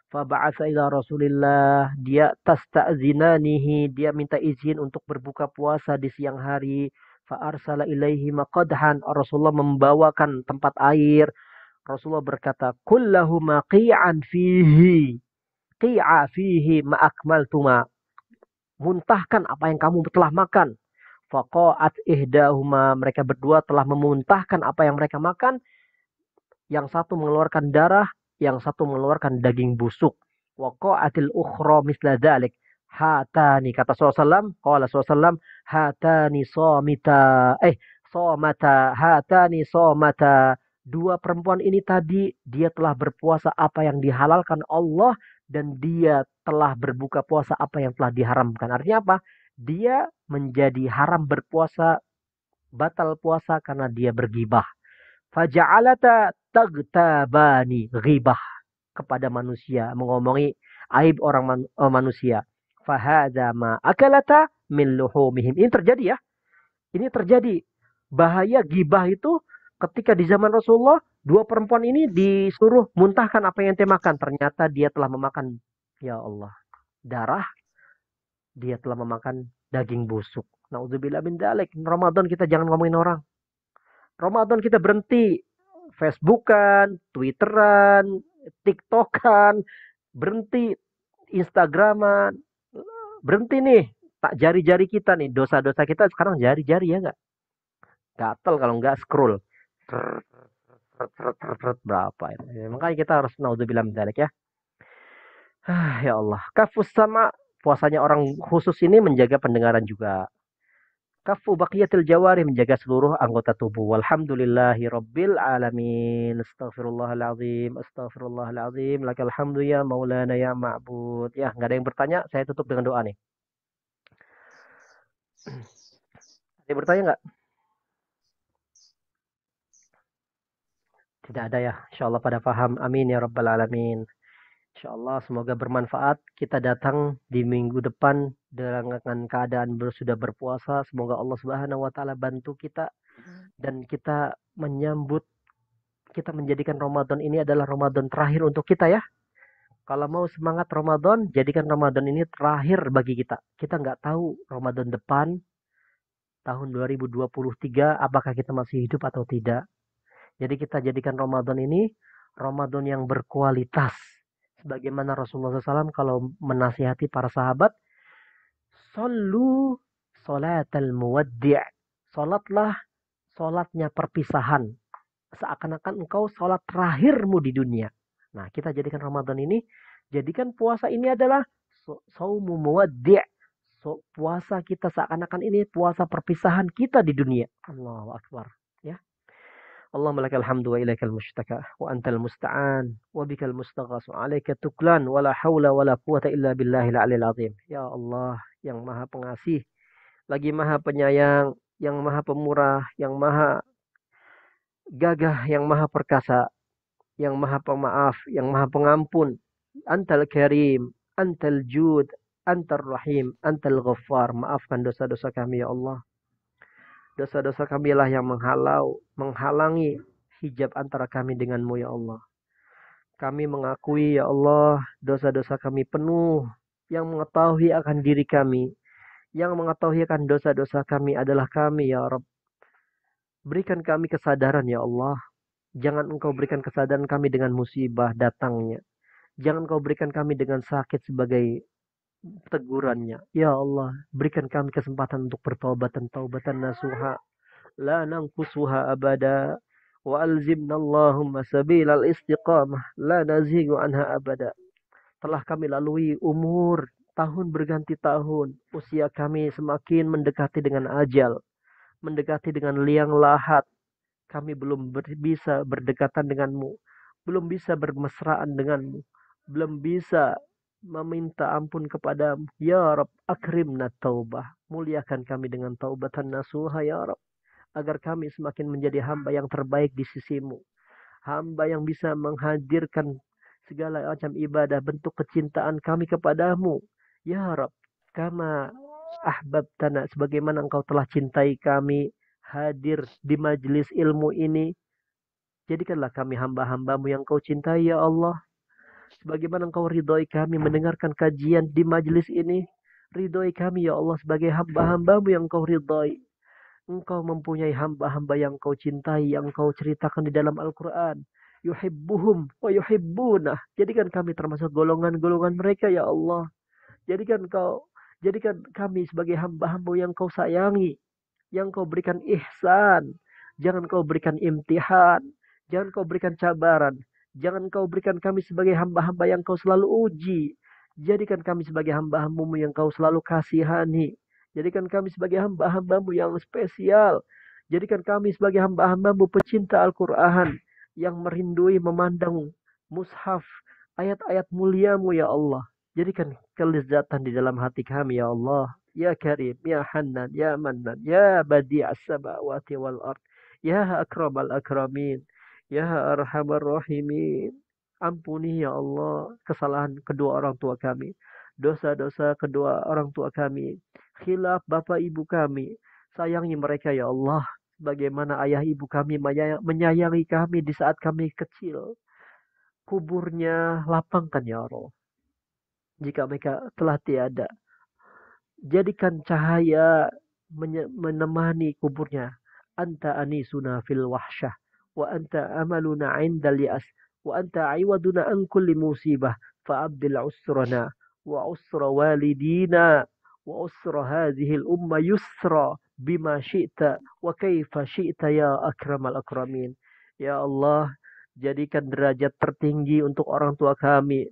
S1: Faba'atha ila Rasulillah, dia tasta'zinanihi, dia minta izin untuk berbuka puasa di siang hari. Fa'arsala ilaihi maqadhan, Rasulullah membawakan tempat air. Rasulullah berkata, kullahuma qi'a fihi ma'akmaltuma. Muntahkan apa yang kamu telah makan. Faqa'at ihdahuma, mereka berdua telah memuntahkan apa yang mereka makan. Yang satu mengeluarkan darah, yang satu mengeluarkan daging busuk. Waqa'atil ukhra misla dzalik. Hatani, kata SAW, qala SAW, hatani somita, somata, hatani somata. Dua perempuan ini tadi, dia telah berpuasa apa yang dihalalkan Allah, dan dia telah berbuka puasa apa yang telah diharamkan. Artinya apa? Dia menjadi haram berpuasa, batal puasa karena dia bergibah. Faja'alata tagtabani, ghibah kepada manusia, mengomongi aib orang manusia. Fahadha ma akalata min luhumihim. Ini terjadi ya. Ini terjadi. Bahaya gibah itu ketika di zaman Rasulullah, dua perempuan ini disuruh muntahkan apa yang dia makan. Ternyata dia telah memakan, ya Allah, darah. Dia telah memakan daging busuk. Na'udzubillah min dzalik. Ramadan kita jangan ngomongin orang. Ramadan kita berhenti Facebookan, Twitteran, TikTokan, berhenti Instagraman, berhenti nih. Tak jari-jari kita nih, dosa-dosa kita sekarang jari-jari ya nggak? Gatel kalau nggak scroll. Berapa ya? Makanya kita harus naudzubillah min dzalik ya. Ya Allah. Kafus sama, puasanya orang khusus ini menjaga pendengaran juga. Kafu baqiyatil jawari, menjaga seluruh anggota tubuh. Walhamdulillahi rabbil alamin. Astaghfirullahalazim, astaghfirullahalazim. Lakal hamdu ya maulana ya ma'bud. Ya, nggak ada yang bertanya, saya tutup dengan doa nih. Ada yang bertanya nggak? Tidak ada ya. Insyaallah pada paham. Amin ya rabbal alamin. Insyaallah semoga bermanfaat. Kita datang di minggu depan dengan keadaan sudah berpuasa. Semoga Allah Subhanahu wa taala bantu kita dan kita menyambut, kita menjadikan Ramadan ini adalah Ramadan terakhir untuk kita ya. Kalau mau semangat Ramadan, jadikan Ramadan ini terakhir bagi kita. Kita nggak tahu Ramadan depan, tahun 2023, apakah kita masih hidup atau tidak. Jadi kita jadikan Ramadan ini Ramadan yang berkualitas. Sebagaimana Rasulullah SAW kalau menasihati para sahabat, Sallu salatal muwaddi'. Salatlah salatnya perpisahan. Seakan-akan engkau salat terakhirmu di dunia. Nah, kita jadikan Ramadan ini, jadikan puasa ini adalah saumu muwaddi'. Puasa kita seakan-akan ini puasa perpisahan kita di dunia. Allahu Akbar. Ya. Allahumma lakal hamdu wa ilaikal mushtaka wa antal musta'an wa bikal mustaghas wa alaika tuklan wa la hawla wa la quwata illa billahil aliyil azim. Ya Allah yang maha pengasih, lagi maha penyayang, yang maha pemurah, yang maha gagah, yang maha perkasa, yang maha pemaaf, yang maha pengampun. Antal karim, antal jud, antar rahim, antal ghaffar. Maafkan dosa-dosa kami ya Allah. Dosa-dosa kami lah yang menghalangi hijab antara kami denganmu ya Allah. Kami mengakui ya Allah, dosa-dosa kami penuh. Yang mengetahui akan diri kami, yang mengetahui akan dosa-dosa kami adalah kami ya Rabb. Berikan kami kesadaran ya Allah. Jangan engkau berikan kesadaran kami dengan musibah datangnya. Jangan engkau berikan kami dengan sakit sebagai tegurannya. Ya Allah, berikan kami kesempatan untuk bertobat dan taubatan nasuha. La nankusuha abada. Wa alzimna Allahumma sabilal istiqamah. La nazigu anha abada. Telah kami lalui umur, tahun berganti tahun. Usia kami semakin mendekati dengan ajal. Mendekati dengan liang lahat. Kami belum bisa berdekatan denganmu. Belum bisa bermesraan denganmu. Belum bisa meminta ampun kepadamu. Ya Rab, akrimna taubah. Muliakan kami dengan taubatan nasuha ya Rab. Agar kami semakin menjadi hamba yang terbaik di sisimu. Hamba yang bisa menghadirkan segala macam ibadah, bentuk kecintaan kami kepadamu. Ya Rab, kama ahbabtana, sebagaimana engkau telah cintai kami, hadir di majelis ilmu ini. Jadikanlah kami hamba-hambamu yang kau cintai ya Allah. Sebagaimana engkau ridhoi kami mendengarkan kajian di majelis ini. Ridhoi kami ya Allah sebagai hamba-hambamu yang kau ridhoi. Engkau mempunyai hamba-hamba yang kau cintai, yang kau ceritakan di dalam Al-Quran. Yuhibbuhum wa yuhibbunah. Jadikan kami termasuk golongan-golongan mereka ya Allah. Jadikan kami sebagai hamba-hamba yang kau sayangi, yang kau berikan ihsan. Jangan kau berikan imtihan. Jangan kau berikan cabaran. Jangan kau berikan kami sebagai hamba-hamba yang kau selalu uji. Jadikan kami sebagai hamba-hambamu yang kau selalu kasihani. Jadikan kami sebagai hamba-hambamu yang spesial. Jadikan kami sebagai hamba-hambamu pecinta Al-Quran. Yang merindui memandang mushaf, ayat-ayat muliamu ya Allah. Jadikan kelezatan di dalam hati kami ya Allah. Ya Karim, Ya Hannan, Ya Mannan, Ya Badi'as Samawati wal Ard, Ya Akramal Akramin, Ya Arhamar Rahimin. Ampuni ya Allah kesalahan kedua orang tua kami, dosa-dosa kedua orang tua kami, khilaf bapak ibu kami. Sayangi mereka ya Allah, bagaimana ayah ibu kami menyayangi kami di saat kami kecil. Kuburnya lapangkan ya Allah. Jika mereka telah tiada, jadikan cahaya menemani kuburnya. Anta anisuna fil wahsyah, wa anta amaluna indal yas, wa anta aiwaduna an kulli musibah, fa'abdil usrana, wa usra walidina, wa usra hadhihi al-umma yusra, bima syi'ta, wa kaifa syi'ta ya akramal akramin. Ya Allah, jadikan derajat tertinggi untuk orang tua kami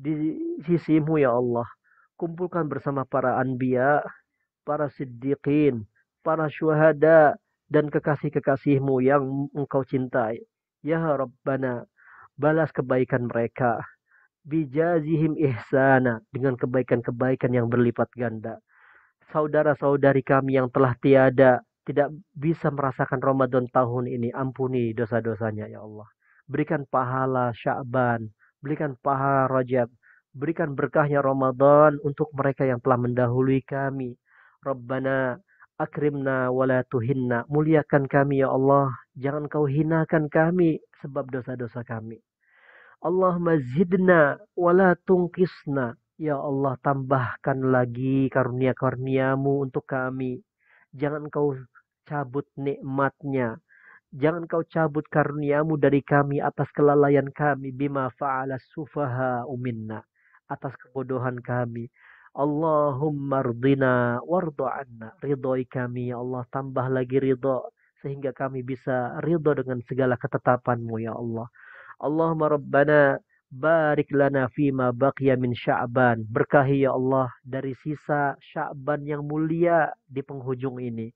S1: di sisimu ya Allah. Kumpulkan bersama para anbiya, para siddiqin, para syuhada, dan kekasih-kekasihmu yang engkau cintai. Ya Rabbana, balas kebaikan mereka. Bijazihim ihsana, dengan kebaikan-kebaikan yang berlipat ganda. Saudara-saudari kami yang telah tiada, tidak bisa merasakan Ramadan tahun ini, ampuni dosa-dosanya ya Allah. Berikan pahala Sya'ban, berikan pahala Rajab, berikan berkahnya Ramadan untuk mereka yang telah mendahului kami. Rabbana akrimna wala tuhinna, muliakan kami ya Allah, jangan kau hinakan kami sebab dosa-dosa kami. Allahumma zidna wala tungkisna. Ya Allah, tambahkan lagi karunia-karuniamu untuk kami. Jangan kau cabut nikmatnya. Jangan kau cabut karuniamu dari kami atas kelalaian kami. Bima fa'ala sufaha minna. Atas kebodohan kami. Allahumma rdina wardo anna. Ridhoi kami ya Allah. Tambah lagi ridho. Sehingga kami bisa ridho dengan segala ketetapanmu ya Allah. Allahumma Rabbana barik lana fima baqiya min Sya'ban. Berkahi ya Allah dari sisa Sya'ban yang mulia di penghujung ini.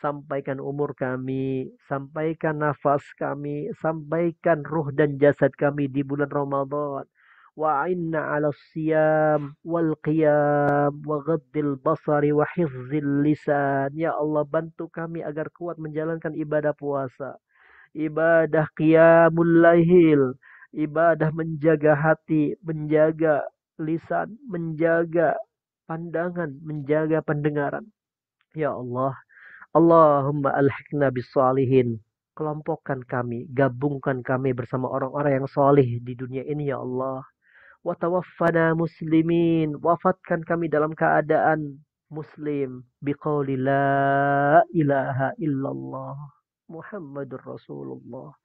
S1: Sampaikan umur kami, sampaikan nafas kami, sampaikan ruh dan jasad kami di bulan Ramadan. Wa'inna ala siyam wal qiyam wa ghaddil basari wa hifzil lisan. Ya Allah, bantu kami agar kuat menjalankan ibadah puasa, ibadah qiyamul lail, ibadah menjaga hati, menjaga lisan, menjaga pandangan, menjaga pendengaran. Ya Allah, Allahumma alhiqna bis salihin. Kelompokkan kami, gabungkan kami bersama orang-orang yang solih di dunia ini ya Allah. Wa tawaffana muslimin. Wafatkan kami dalam keadaan muslim. Biqauli la ilaha illallah. Muhammadur Rasulullah.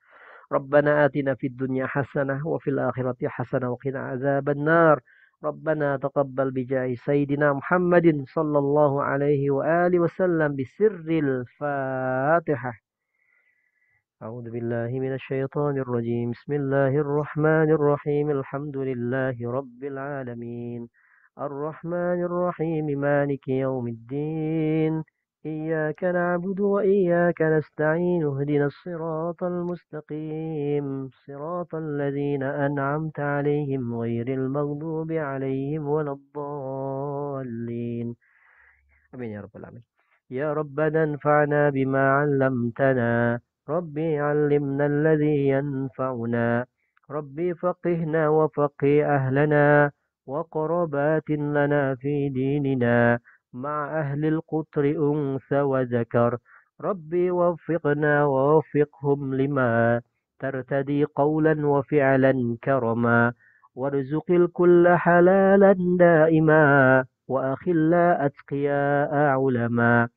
S1: ربنا آتنا في الدنيا حسنة وفي الآخرة حسنة وقنا عذاب النار. ربنا تقبل بجاه سيدنا محمد صلى الله عليه وآله وسلم بسر الفاتحة. أعوذ بالله من الشيطان الرجيم. بسم الله الرحمن الرحيم. الحمد لله رب العالمين الرحمن الرحيم مالك يوم الدين. إياك نعبد وإياك نستعين. اهدنا الصراط المستقيم صراط الذين أنعمت عليهم غير المغضوب عليهم ولا الضالين. آمين يا رب العالمين. يا ربنا انفعنا بما علمتنا. ربي علمنا الذي ينفعنا. ربي فقهنا وفقه أهلنا وقربات لنا في ديننا مع أهل القطر أنثى وذكر. ربي وفقنا ووفقهم لما ترتدي قولا وفعلا كرما. وارزق الكل حلالا دائما وأخلا أتقياء علما.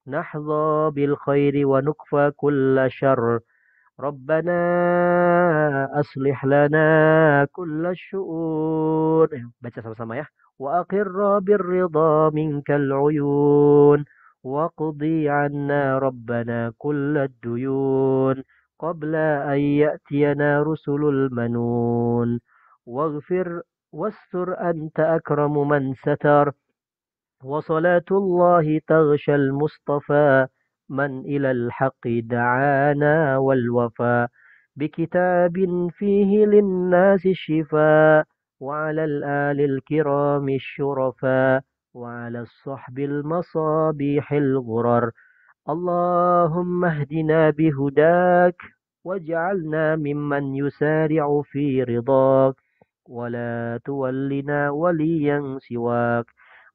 S1: نحظى بالخير ونكفى كل شر. ربنا أصلح لنا كل الشؤون. baca sama-sama ya. وأقر بالرضا منك العيون. واقضي عنا ربنا كل الديون قبل أن يأتينا رسل المنون. واغفر واستر أنت أكرم من ستر. وصلاة الله تغشى المصطفى من إلى الحق دعانا والوفا. بكتاب فيه للناس الشفاء. وعلى الآل الكرام الشرفاء. وعلى الصحب المصابيح الغرر. اللهم اهدنا بهداك واجعلنا ممن يسارع في رضاك. ولا تولنا وليا سواك.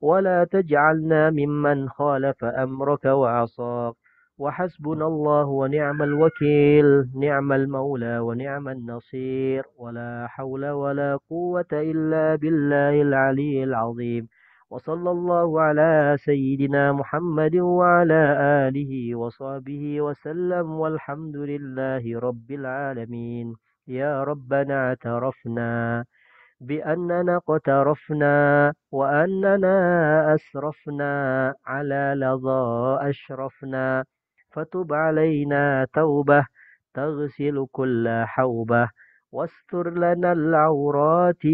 S1: ولا تجعلنا ممن خالف أمرك وعصاك. وحسبنا الله ونعم الوكيل. نعم المولى ونعم النصير. ولا حول ولا قوة إلا بالله العلي العظيم. وصلى الله على سيدنا محمد وعلى آله وصحبه وسلم والحمد لله رب العالمين. يا ربنا اعترفنا بأننا اقترفنا وأننا أسرفنا على لظى أشرفنا. فتب علينا توبة تغسل كل حوبة. واستر لنا العورات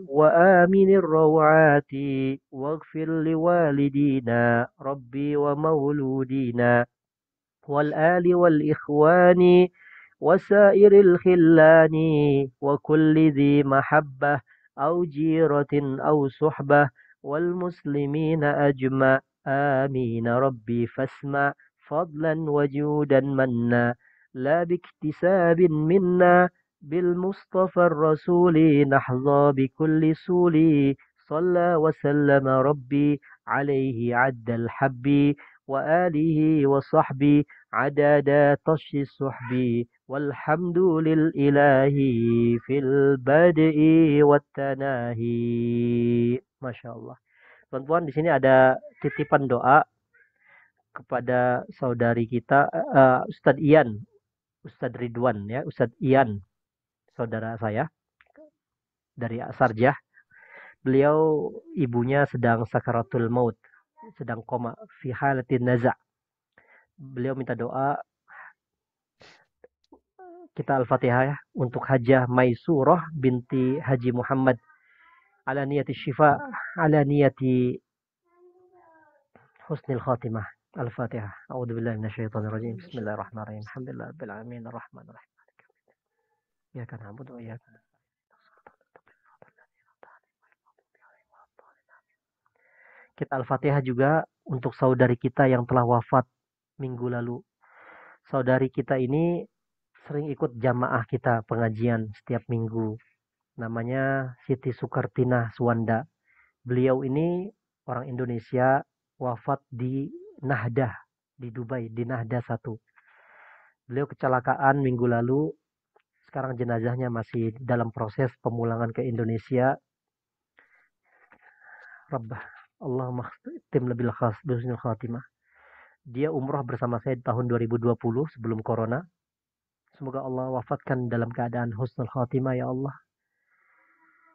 S1: وآمن الروعات واغفر لوالدينا ربي ومولودينا والآل والإخوان وسائر الخلان وكل ذي محبة أو جيرة أو صحبة والمسلمين أجمع آمين ربي فاسمع فضلا وجودا منا لا باكتساب منا بالمصطفى الرسول نحظى بكل سول صلى وسلم ربي عليه عد الحب وآله وصحبه عدد طش السحب والحمد للإله في البدء والتناهي. Masya Allah. Teman-teman, di sini ada titipan doa kepada saudari kita, Ustadz Ian, Ustadz Ridwan ya, Ustadz Ian, saudara saya dari Sarjah. Beliau ibunya sedang sakaratul maut, sedang koma, fi halatin naza'. Beliau minta doa kita Al-Fatihah ya untuk Hajah Maisurah binti Haji Muhammad ala niyati syifa ala niyati husnil khatimah. Al-Fatihah. A'udzu billahi minasyaitonir rajim. Bismillahirrahmanirrahim. Alhamdulillahirabbil alamin arrahmanir rahim. Ya kan na'budu wa iyyaka kita Al-Fatihah juga untuk saudari kita yang telah wafat minggu lalu. Saudari kita ini sering ikut jamaah kita pengajian setiap minggu. Namanya Siti Sukartina Suwanda. Beliau ini orang Indonesia, wafat di Nahdah, di Dubai, di Nahdah 1. Beliau kecelakaan minggu lalu. Sekarang jenazahnya masih dalam proses pemulangan ke Indonesia. Rabbah, Allahumma khtim labil khas bisnil khatimah. Dia umrah bersama saya di tahun 2020 sebelum corona. Semoga Allah wafatkan dalam keadaan husnul khatimah ya Allah.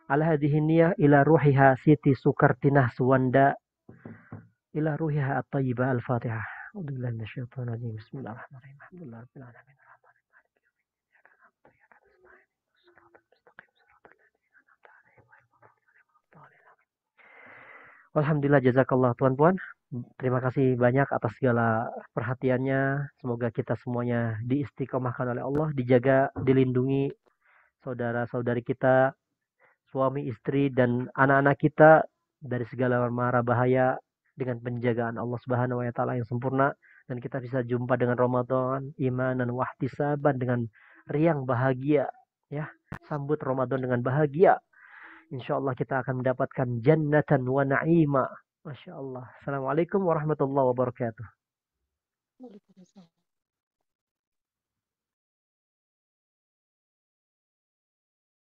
S1: Ala hadhihi niyah ila ruhiha Siti Sukartinah Suwanda ila ruhiha at-tayyibah al-Fatihah. A'udzubillahi minasyaitonir rajim. Bismillahirrahmanirrahim. Alhamdulillahirabbil alamin. Alhamdulillah jazakallah tuan-tuan. Terima kasih banyak atas segala perhatiannya. Semoga kita semuanya diistiqomahkan oleh Allah, dijaga, dilindungi saudara-saudari kita, suami, istri, dan anak-anak kita dari segala mara bahaya dengan penjagaan Allah Subhanahu wa taala yang sempurna, dan kita bisa jumpa dengan Ramadan imanan wa ihtisaban dengan riang bahagia ya. Sambut Ramadan dengan bahagia. Insyaallah kita akan mendapatkan jannatan wa na'ima. Masya Allah. Assalamualaikum warahmatullahi wabarakatuh.